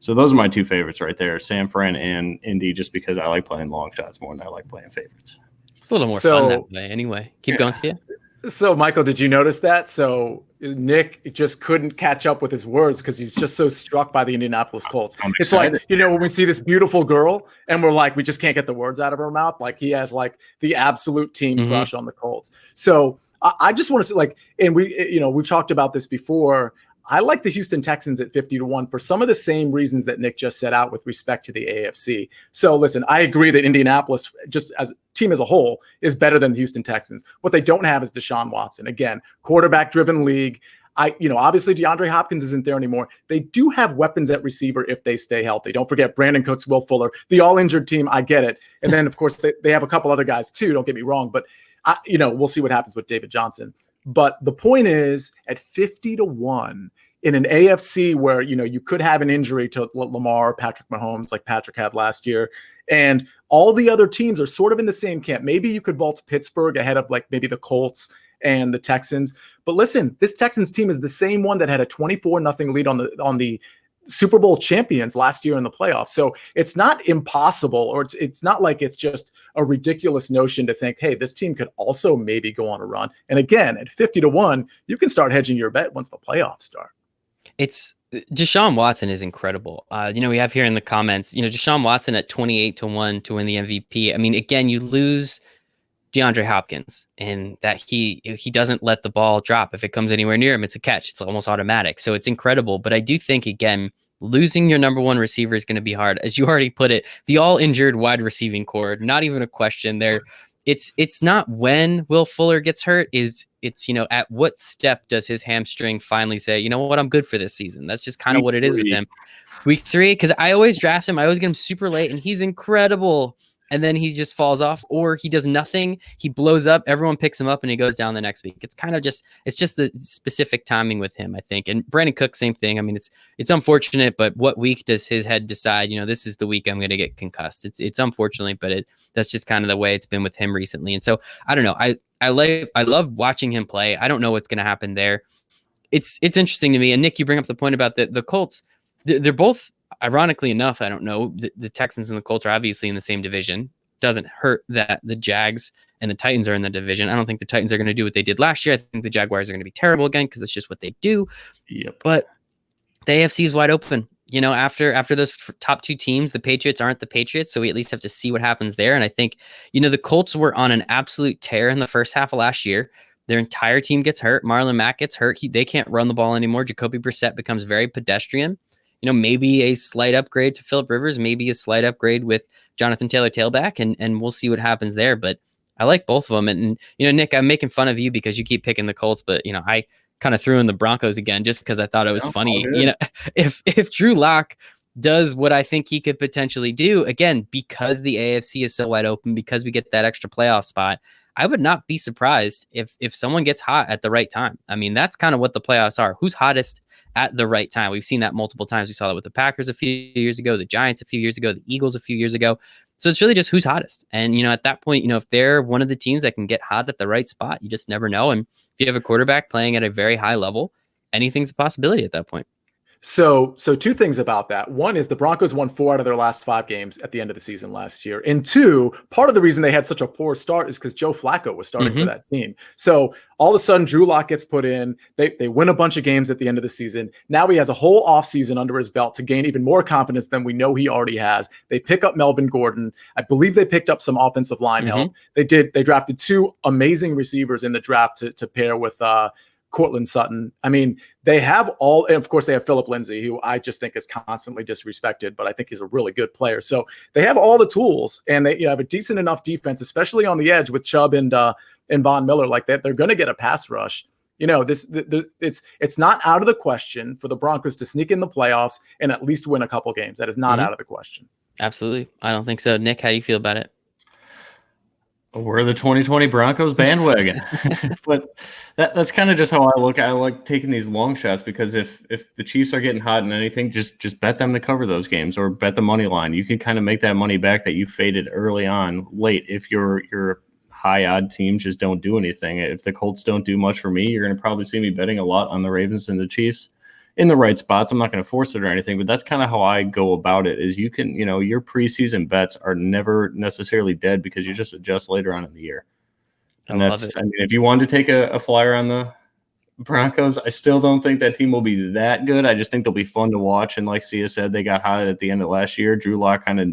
So those are my two favorites right there, San Fran and Indy, just because I like playing long shots more than I like playing favorites. It's a little more fun that way. Anyway, keep going, Sophia. So, Michael, did you notice that? So Nick just couldn't catch up with his words because he's just so struck by the Indianapolis Colts. It's like, when we see this beautiful girl and we're like, we just can't get the words out of her mouth. Like, he has like the absolute team crush on the Colts. So I just want to say, and we've talked about this before. I like the Houston Texans at 50-1 for some of the same reasons that Nick just set out with respect to the AFC. So listen, I agree that Indianapolis, just as a team as a whole, is better than the Houston Texans. What they don't have is Deshaun Watson. Again, quarterback-driven league. Obviously DeAndre Hopkins isn't there anymore. They do have weapons at receiver if they stay healthy. Don't forget Brandon Cooks, Will Fuller, the all-injured team. I get it. And then, of course, they have a couple other guys too. Don't get me wrong, but we'll see what happens with David Johnson. But the point is, at 50-1 in an AFC where, you could have an injury to Lamar, Patrick Mahomes, like Patrick had last year, and all the other teams are sort of in the same camp. Maybe you could vault Pittsburgh ahead of like maybe the Colts and the Texans. But listen, this Texans team is the same one that had a 24-0 lead on the Super Bowl champions last year in the playoffs. So it's not impossible, or it's not like it's just a ridiculous notion to think, hey, this team could also maybe go on a run. And again, at 50-1, you can start hedging your bet once the playoffs start. It's Deshaun Watson is incredible. We have here in the comments, Deshaun Watson at 28-1 to win the MVP. I mean, again, you lose DeAndre Hopkins, and that he doesn't let the ball drop. If it comes anywhere near him, it's a catch. It's almost automatic. So it's incredible. But I do think, again, losing your number one receiver is going to be hard. As you already put it, the all injured wide receiving core, not even a question there. It's not when Will Fuller gets hurt, it's at what step does his hamstring finally say, you know what, I'm good for this season. That's just kind of what it is with him. Week 3, because I always draft him. I always get him super late, and he's incredible. And then he just falls off, or he does nothing. He blows up. Everyone picks him up, and he goes down the next week. It's kind of just the specific timing with him, I think. And Brandon Cook, same thing. I mean, it's unfortunate, but what week does his head decide? This is the week I'm going to get concussed. It's unfortunate, but that's just kind of the way it's been with him recently. And so I don't know. I love watching him play. I don't know what's going to happen there. It's interesting to me. And Nick, you bring up the point about the Colts. They're both. Ironically enough, I don't know, the Texans and the Colts are obviously in the same division. Doesn't hurt that the Jags and the Titans are in the division. I don't think the Titans are going to do what they did last year. I think the Jaguars are going to be terrible again because it's just what they do. Yep. But the AFC is wide open. After those top two teams, the Patriots aren't the Patriots, so we at least have to see what happens there. And I think, the Colts were on an absolute tear in the first half of last year. their entire team gets hurt. Marlon Mack gets hurt. They can't run the ball anymore. Jacoby Brissett becomes very pedestrian. Maybe a slight upgrade to Phillip Rivers, maybe a slight upgrade with Jonathan Taylor tailback, and we'll see what happens there. But I like both of them. And Nick, I'm making fun of you because you keep picking the Colts, but I kind of threw in the Broncos again just because I thought it was funny. If Drew Lock does what I think he could potentially do, again, because the AFC is so wide open, because we get that extra playoff spot, I would not be surprised if someone gets hot at the right time. I mean, that's kind of what the playoffs are. Who's hottest at the right time? We've seen that multiple times. We saw that with the Packers a few years ago, the Giants a few years ago, the Eagles a few years ago. So it's really just who's hottest. And, at that point, if they're one of the teams that can get hot at the right spot, you just never know. And if you have a quarterback playing at a very high level, anything's a possibility at that point. So two things about that. One is the Broncos won 4 out of their last 5 games at the end of the season last year. And 2, part of the reason they had such a poor start is because Joe Flacco was starting for that team. So all of a sudden, Drew Lock gets put in. They win a bunch of games at the end of the season. Now he has a whole offseason under his belt to gain even more confidence than we know he already has. They pick up Melvin Gordon. I believe they picked up some offensive line help. They drafted 2 amazing receivers in the draft to pair with Cortland Sutton. I mean, they have all, and of course they have Philip Lindsay, who I just think is constantly disrespected, but I think he's a really good player. So they have all the tools, and they have a decent enough defense, especially on the edge with Chubb and Von Miller like that. They're going to get a pass rush. It's not out of the question for the Broncos to sneak in the playoffs and at least win a couple games. That is not out of the question. Absolutely. I don't think so. Nick, how do you feel about it? We're the 2020 Broncos bandwagon. But that's kind of just how I look. I like taking these long shots because if the Chiefs are getting hot in anything, just bet them to cover those games or bet the money line. You can kind of make that money back that you faded early on late. If your high odd teams just don't do anything. If the Colts don't do much for me, you're going to probably see me betting a lot on the Ravens and the Chiefs in the right spots. I'm not going to force it or anything, but that's kind of how I go about it is you can, your preseason bets are never necessarily dead because you just adjust later on in the year. And I mean, if you wanted to take a flyer on the Broncos, I still don't think that team will be that good. I just think they'll be fun to watch. And like Sia said, they got hot at the end of last year. Drew Lock kind of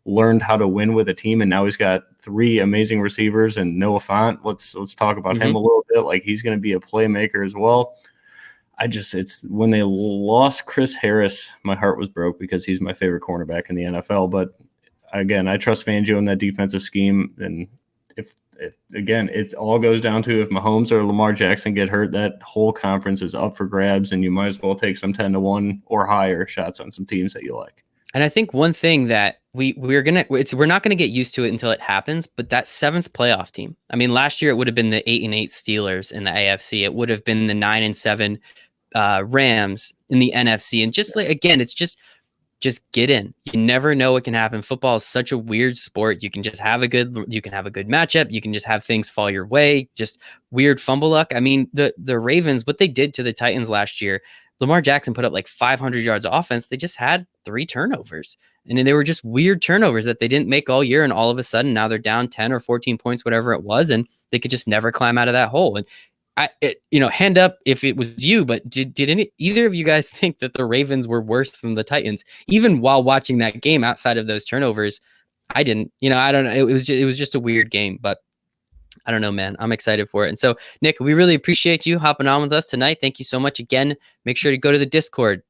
learned how to win with a team, and now he's got 3 amazing receivers and Noah Fant. Let's talk about him a little bit. Like he's going to be a playmaker as well. It's when they lost Chris Harris, my heart was broke because he's my favorite cornerback in the NFL. But again, I trust Fangio in that defensive scheme. And if it all goes down to if Mahomes or Lamar Jackson get hurt, that whole conference is up for grabs, and you might as well take some 10-1 or higher shots on some teams that you like. And I think one thing that we're not gonna get used to it until it happens, but that 7th playoff team. I mean, last year it would have been the 8-8 Steelers in the AFC. It would have been the 9-7 Rams in the NFC. And just like, again, it's just get in. You never know what can happen. Football is such a weird sport. You can have a good matchup. You can just have things fall your way. Just weird fumble luck. I mean, the Ravens, what they did to the Titans last year, Lamar Jackson put up like 500 yards of offense. They just had 3 turnovers. And they were just weird turnovers that they didn't make all year. And all of a sudden now they're down 10 or 14 points, whatever it was. And they could just never climb out of that hole. And hand up if it was you, but did either of you guys think that the Ravens were worse than the Titans, even while watching that game outside of those turnovers? I didn't. I don't know. It was just a weird game, but I don't know, man. I'm excited for it. And so, Nick, we really appreciate you hopping on with us tonight. Thank you so much again. Make sure to go to the Discord.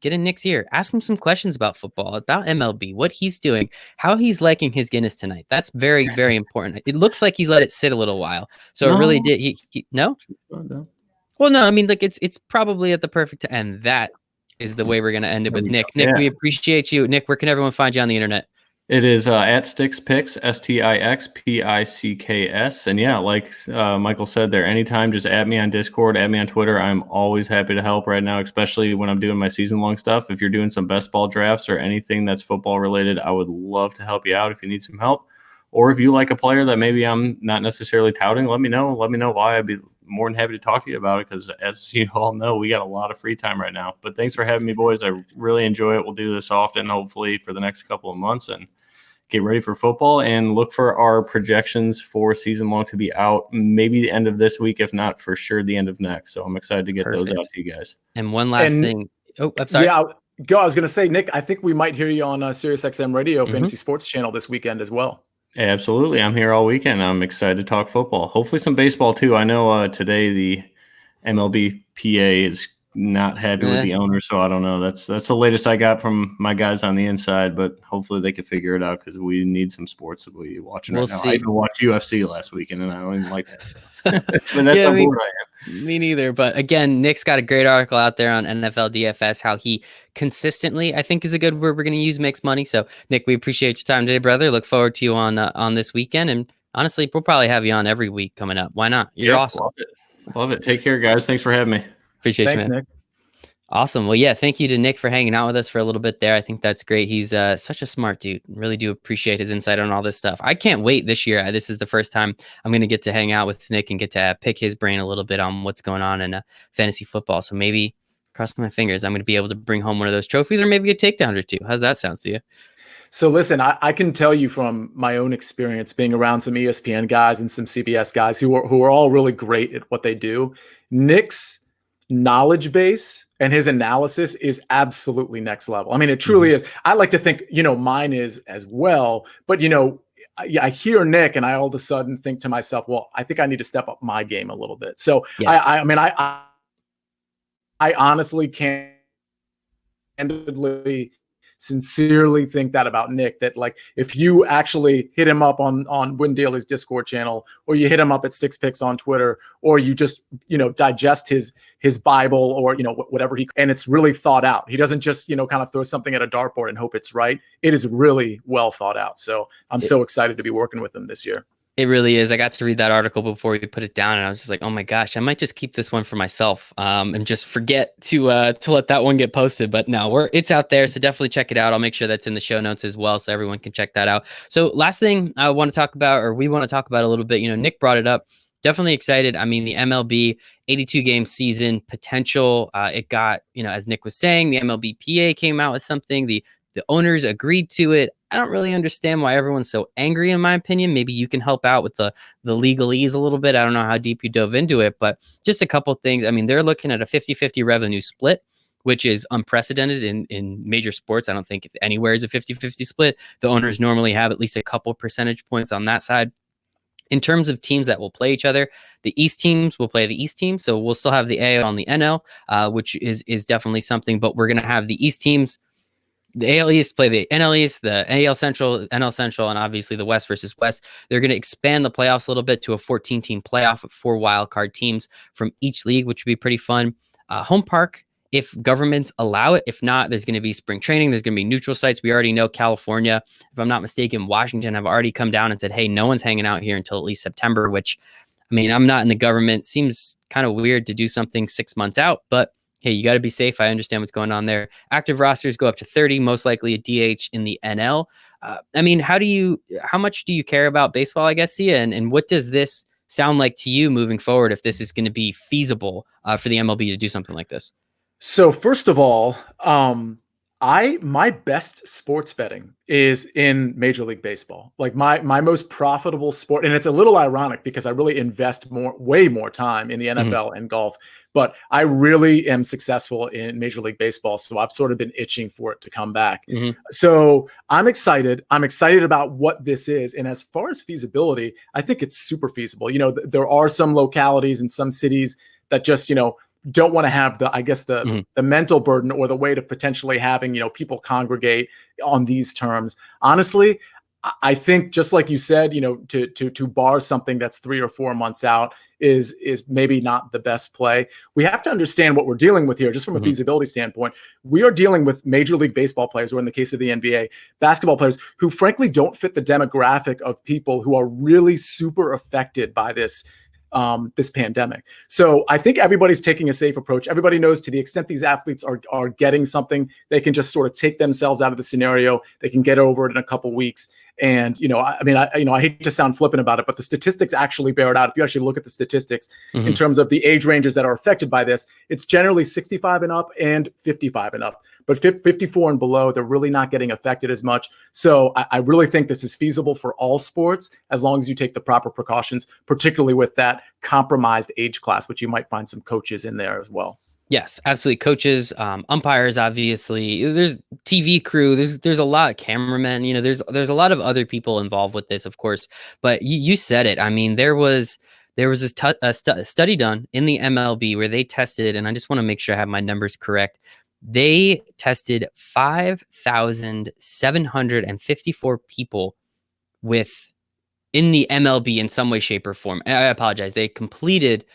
Get in Nick's ear. Ask him some questions about football, about MLB, what he's doing, how he's liking his Guinness tonight. That's very, very important. It looks like he's let it sit a little while. So it really did. No? Well, no, I mean, like it's probably at the perfect end. That is the way we're going to end it with Nick. Nick, we appreciate you. Nick, where can everyone find you on the internet? It is at StixPicks, StixPicks. And yeah, like Michael said there, anytime, just add me on Discord, add me on Twitter. I'm always happy to help right now, especially when I'm doing my season-long stuff. If you're doing some best ball drafts or anything that's football related, I would love to help you out if you need some help. Or if you like a player that maybe I'm not necessarily touting, let me know. Let me know why. I'd be more than happy to talk to you about it because, as you all know, we got a lot of free time right now. But thanks for having me, boys. I really enjoy it. We'll do this often, hopefully, for the next couple of months. And get ready for football and look for our projections for season long to be out maybe the end of this week, if not for sure the end of next. So I'm excited to get those out to you guys. And one last thing. Oh, I'm sorry. Yeah, I was going to say, Nick, I think we might hear you on SiriusXM Radio Fantasy Sports Channel this weekend as well. Absolutely. I'm here all weekend. I'm excited to talk football. Hopefully some baseball too. I know today the MLB PA is not happy with the owner, so I don't know. That's the latest I got from my guys on the inside, but hopefully they can figure it out because we need some sports that we're watching right now. I even watched UFC last weekend, and I don't even like that stuff. But that's how bored I am. Me neither. But again, Nick's got a great article out there on NFL DFS, how he consistently, I think is a good word we're going to use, makes money. So Nick, we appreciate your time today, brother. Look forward to you on this weekend. And honestly, we'll probably have you on every week coming up. Why not? You're awesome. Love it. Take care, guys. Thanks for having me. Appreciate you, man. Nick. Awesome. Well, yeah, thank you to Nick for hanging out with us for a little bit there. I think that's great. He's such a smart dude. Really do appreciate his insight on all this stuff. I can't wait this year. This is the first time I'm going to get to hang out with Nick and get to pick his brain a little bit on what's going on in fantasy football. So maybe, cross my fingers, I'm going to be able to bring home one of those trophies or maybe a takedown or two. How's that sound to you? So listen, I can tell you from my own experience being around some ESPN guys and some CBS guys who are all really great at what they do. Nick's knowledge base and his analysis is absolutely next level. I mean, it truly is. I like to think, mine is as well, but I hear Nick and I all of a sudden think to myself, well, I think I need to step up my game a little bit. So yeah. I honestly can't candidly sincerely think that about Nick, that like if you actually hit him up on Win Daly's Discord channel, or you hit him up at Six Picks on Twitter, or you just digest his Bible, or whatever and it's really thought out. He doesn't just kind of throw something at a dartboard and hope it's right. It is really well thought out. So I'm so excited to be working with him this year. It really is. I got to read that article before we put it down, and I was just like, oh my gosh, I might just keep this one for myself and just forget to let that one get posted. But no, it's out there, so definitely check it out. I'll make sure that's in the show notes as well, so everyone can check that out. So last thing I want to talk about, or we want to talk about a little bit, Nick brought it up. Definitely excited. I mean, the MLB 82-game season potential, it got, as Nick was saying, the MLB PA came out with something. The owners agreed to it. I don't really understand why everyone's so angry, in my opinion. Maybe you can help out with the legalese a little bit. I don't know how deep you dove into it, but just a couple things. I mean, they're looking at a 50-50 revenue split, which is unprecedented in major sports. I don't think anywhere is a 50-50 split. The owners normally have at least a couple percentage points on that side. In terms of teams that will play each other, the East teams will play the East team. So we'll still have the AL and the NL, which is definitely something, but we're going to have the East teams. The AL East play the NL East, the AL Central, NL Central, and obviously the West versus West. They're going to expand the playoffs a little bit to a 14-team playoff with 4 wild card teams from each league, which would be pretty fun. Home park, if governments allow it. If not, there's going to be spring training. There's going to be neutral sites. We already know California, if I'm not mistaken, Washington have already come down and said, hey, no one's hanging out here until at least September, which, I mean, I'm not in the government. Seems kind of weird to do something 6 months out, but hey, you got to be safe. I understand what's going on there. Active rosters go up to 30, most likely a DH in the NL. I mean, how much do you care about baseball, I guess, Sia? And what does this sound like to you moving forward if this is going to be feasible for the MLB to do something like this? So first of all, my best sports betting is in Major League Baseball. Like my most profitable sport, and it's a little ironic because I really invest way more time in the NFL and golf, but I really am successful in Major League Baseball. So I've sort of been itching for it to come back. So I'm excited. I'm excited about what this is. And as far as feasibility, I think it's super feasible. There are some localities and some cities that just, don't want to have the mental burden or the weight of potentially having, people congregate on these terms. Honestly, I think just like you said, to bar something that's 3 or 4 months out is maybe not the best play. We have to understand what we're dealing with here, just from a feasibility standpoint. We are dealing with Major League Baseball players, or in the case of the NBA, basketball players who frankly don't fit the demographic of people who are really super affected by this pandemic. So I think everybody's taking a safe approach. Everybody knows to the extent these athletes are getting something, they can just sort of take themselves out of the scenario. They can get over it in a couple weeks. And, I hate to sound flippant about it, but the statistics actually bear it out. If you actually look at the statistics in terms of the age ranges that are affected by this, it's generally 65 and up and 55 and up. But 54 and below, they're really not getting affected as much. So I really think this is feasible for all sports, as long as you take the proper precautions, particularly with that compromised age class, which you might find some coaches in there as well. Yes, absolutely. Coaches, umpires, obviously. There's TV crew. There's a lot of cameramen. There's a lot of other people involved with this, of course. But you said it. I mean, there was a study done in the MLB where they tested, and I just want to make sure I have my numbers correct. They tested 5,754 people with in the MLB in some way, shape, or form. And I apologize. They completed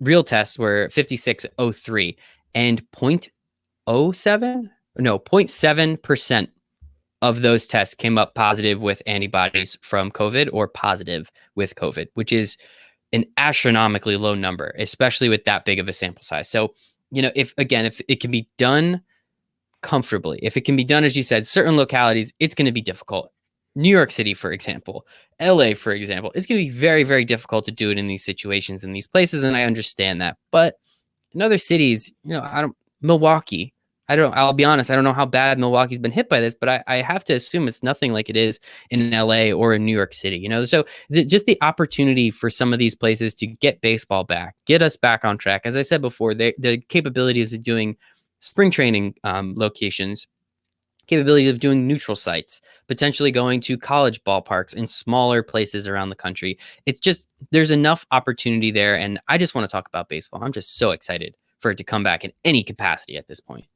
real tests were 5603 and 0.7% of those tests came up positive with antibodies from COVID or positive with COVID, which is an astronomically low number, especially with that big of a sample size. So, if it can be done comfortably, if it can be done, as you said, certain localities, it's going to be difficult. New York City, for example, LA, for example, it's going to be very, very difficult to do it in these situations, in these places. And I understand that. But in other cities, Milwaukee, I'll be honest, I don't know how bad Milwaukee's been hit by this, but I have to assume it's nothing like it is in LA or in New York City, So just the opportunity for some of these places to get baseball back, get us back on track. As I said before, the capabilities of doing spring training locations, capability of doing neutral sites, potentially going to college ballparks in smaller places around the country. It's just, there's enough opportunity there. And I just want to talk about baseball. I'm just so excited for it to come back in any capacity at this point.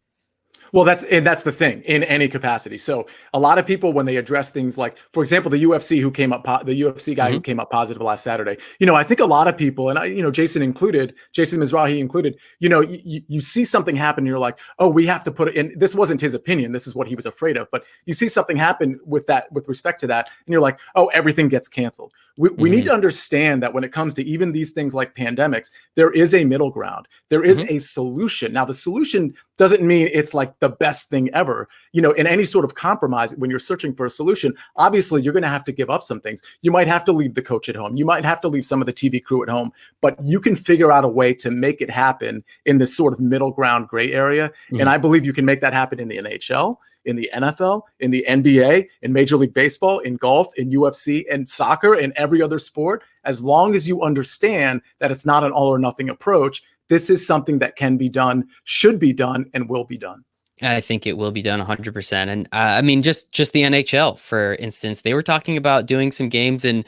Well, that's the thing, in any capacity. So a lot of people, when they address things like, for example, the UFC the UFC guy who came up positive last Saturday, I think a lot of people, and Jason Mizrahi included, you see something happen and you're like, oh, we have to put it in. This wasn't his opinion. This is what he was afraid of. But you see something happen with respect to that. And you're like, oh, everything gets canceled. We need to understand that when it comes to even these things like pandemics, there is a middle ground. There is a solution. Now, the solution doesn't mean it's like the best thing ever. In any sort of compromise, when you're searching for a solution, obviously you're going to have to give up some things. You might have to leave the coach at home. You might have to leave some of the TV crew at home, but you can figure out a way to make it happen in this sort of middle ground gray area. And I believe you can make that happen in the NHL, in the NFL, in the NBA, in Major League Baseball, in golf, in UFC, and soccer, and every other sport, as long as you understand that it's not an all or nothing approach. This is something that can be done, should be done, and will be done. I think it will be done 100%. And I mean, just the NHL, for instance, they were talking about doing some games in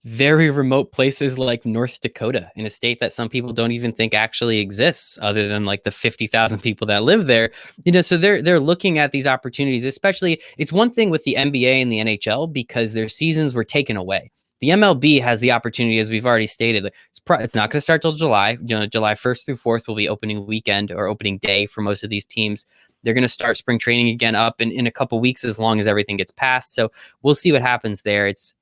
very remote places like North Dakota, in a state that some people don't even think actually exists, other than like the 50,000 people that live there. So they're looking at these opportunities. Especially, it's one thing with the NBA and the NHL because their seasons were taken away. The MLB has the opportunity, as we've already stated. It's not going to start till July. July 1st through 4th will be opening weekend or opening day for most of these teams. They're going to start spring training again up in a couple weeks, as long as everything gets passed. So we'll see what happens there. It's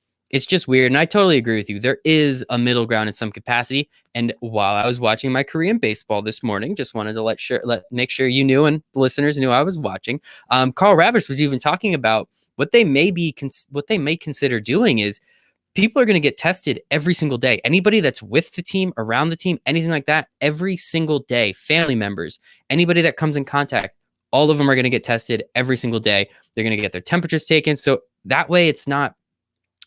just weird. And I totally agree with you. There is a middle ground in some capacity. And while I was watching my Korean baseball this morning, just wanted to make sure you knew and the listeners knew I was watching. Carl Ravish was even talking about what they may consider doing is people are going to get tested every single day. Anybody that's with the team, around the team, anything like that, every single day, family members, anybody that comes in contact, all of them are going to get tested every single day. They're going to get their temperatures taken. So that way it's not,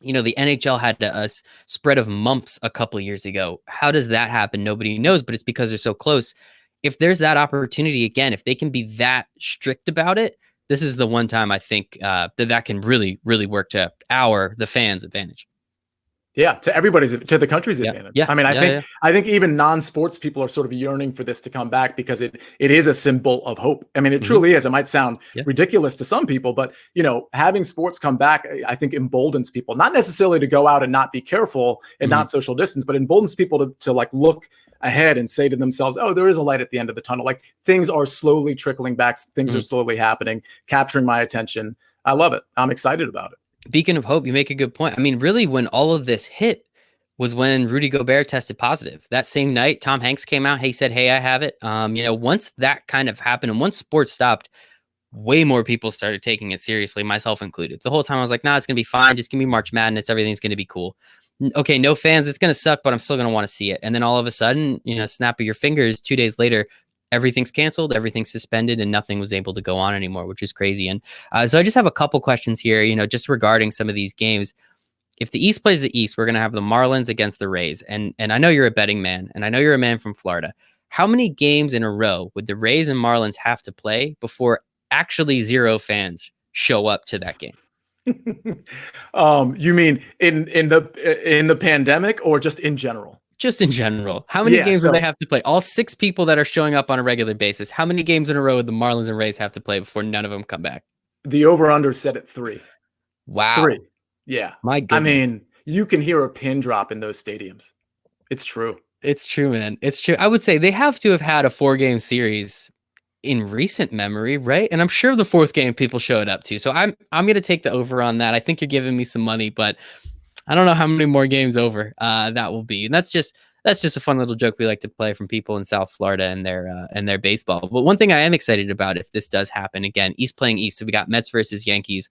the NHL had a spread of mumps a couple of years ago. How does that happen? Nobody knows, but it's because they're so close. If there's that opportunity, again, if they can be that strict about it, this is the one time I think that can really, really work to the fans' advantage. Yeah, to the country's advantage. Yeah, I mean, I think even non-sports people are sort of yearning for this to come back because it is a symbol of hope. I mean, it truly is. It might sound ridiculous to some people, but having sports come back, I think emboldens people, not necessarily to go out and not be careful and not social distance, but emboldens people to like look ahead and say to themselves, oh, there is a light at the end of the tunnel. Like things are slowly trickling back. Things are slowly happening, capturing my attention. I love it. I'm excited about it. Beacon of hope, you make a good point. I mean, really, when all of this hit was when Rudy Gobert tested positive. That same night, Tom Hanks came out. He said, hey, I have it. Once that kind of happened and once sports stopped, way more people started taking it seriously, myself included. The whole time I was like, nah, it's going to be fine. Just give me March Madness. Everything's going to be cool. Okay, no fans. It's going to suck, but I'm still going to want to see it. And then all of a sudden, snap of your fingers, 2 days later, everything's canceled, everything's suspended, and nothing was able to go on anymore, which is crazy. And so I just have a couple questions here, just regarding some of these games. If the East plays the East, we're going to have the Marlins against the Rays. And I know you're a betting man, and I know you're a man from Florida. how many games in a row would the Rays and Marlins have to play before actually 0 fans show up to that game? You mean in the pandemic or just in general? Just in general. How many games would they have to play? All 6 people that are showing up on a regular basis. How many games in a row would the Marlins and Rays have to play before none of them come back? The over-under set at 3. Wow. 3. Yeah. My goodness. I mean, you can hear a pin drop in those stadiums. It's true. It's true, man. It's true. I would say they have to have had a 4-game series in recent memory, right? And I'm sure the 4th game people showed up to. So I'm going to take the over on that. I think you're giving me some money, but I don't know how many more games over that will be. And that's just a fun little joke we like to play from people in South Florida and their baseball. But one thing I am excited about, if this does happen again, East playing East. So we got Mets versus Yankees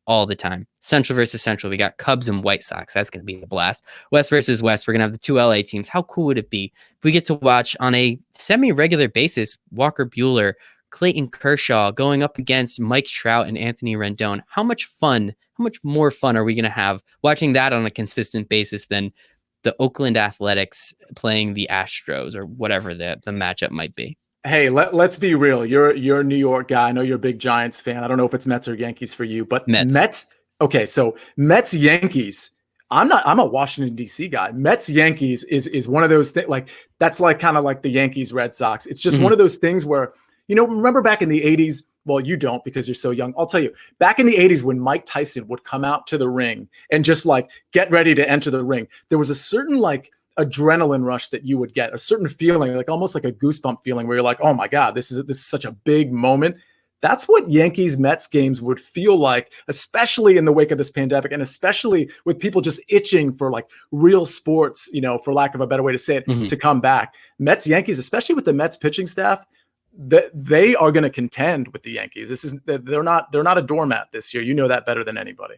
all the time. Central versus Central. We got Cubs and White Sox. That's going to be a blast. West versus West. We're going to have the 2 LA teams. How cool would it be if we get to watch on a semi-regular basis Walker Buehler, Clayton Kershaw going up against Mike Trout and Anthony Rendon? How much more fun are we going to have watching that on a consistent basis than the Oakland Athletics playing the Astros or whatever the matchup might be? Hey, let's be real. You're a New York guy. I know you're a big Giants fan. I don't know if it's Mets or Yankees for you, but Mets. Okay, so Mets Yankees. I'm a Washington D.C. guy. Mets Yankees is one of those things. Like that's like kind of like the Yankees Red Sox. It's just one of those things where, remember back in the 80s. Well, you don't because you're so young. I'll tell you, back in the 80s when Mike Tyson would come out to the ring and just like get ready to enter the ring, there was a certain like adrenaline rush that you would get, a certain feeling, like almost like a goosebump feeling where you're like, oh my God, this is such a big moment. That's what Yankees Mets games would feel like, especially in the wake of this pandemic, and especially with people just itching for like real sports, for lack of a better way to say it, to come back. Mets Yankees, especially with the Mets pitching staff, they are going to contend with the Yankees. They're not a doormat this year. You know that better than anybody.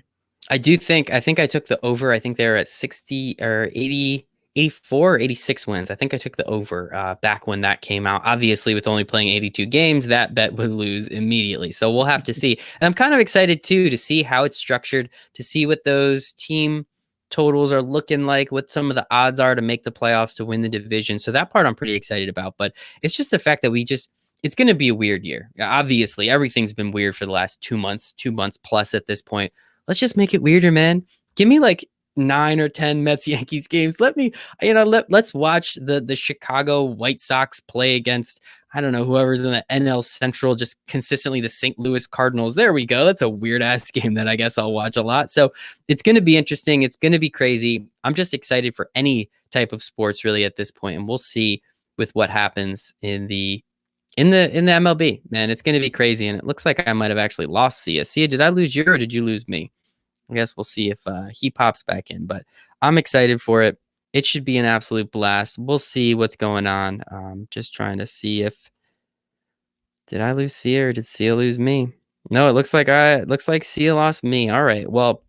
I think I took the over. I think they're at 60 or 80. 84 or 86 wins. I think I took the over back when that came out. Obviously, with only playing 82 games, that bet would lose immediately. So we'll have to see. And I'm kind of excited, too, to see how it's structured, to see what those team totals are looking like, what some of the odds are to make the playoffs, to win the division. So that part I'm pretty excited about. But it's just the fact that it's going to be a weird year. Obviously, everything's been weird for the last 2 months plus at this point. Let's just make it weirder, man. Give me like 9 or 10 Mets Yankees games. Let's watch the Chicago White Sox play against, I don't know, whoever's in the NL Central, just consistently the St. Louis Cardinals. There we go. That's a weird ass game that I guess I'll watch a lot. So it's going to be interesting. It's going to be crazy. I'm just excited for any type of sports really at this point, and we'll see with what happens in the MLB. Man, it's going to be crazy, and it looks like I might have actually lost Sia. Sia, did I lose you or did you lose me? I guess we'll see if he pops back in, but I'm excited for it. It should be an absolute blast. We'll see what's going on. Just trying to see if did I lose Sia or did Sia lose me? No, it looks like Sia lost me. All right. Well,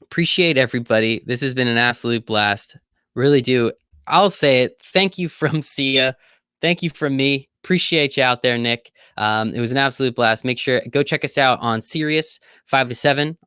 appreciate everybody. This has been an absolute blast. Really do. I'll say it. Thank you from Sia. Thank you from me. Appreciate you out there, Nick. It was an absolute blast. Make sure go check us out on Sirius 5 to 7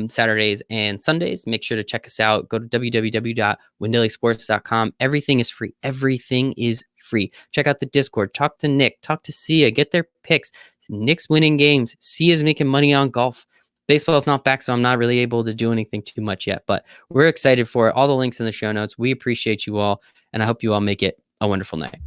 Saturdays and Sundays. Make sure to check us out. Go to www.windailysports.com. Everything is free. Everything is free. Check out the Discord. Talk to Nick. Talk to Sia. Get their picks. Nick's winning games. Sia's making money on golf. Baseball is not back, so I'm not really able to do anything too much yet. But we're excited for it. All the links in the show notes. We appreciate you all, and I hope you all make it a wonderful night.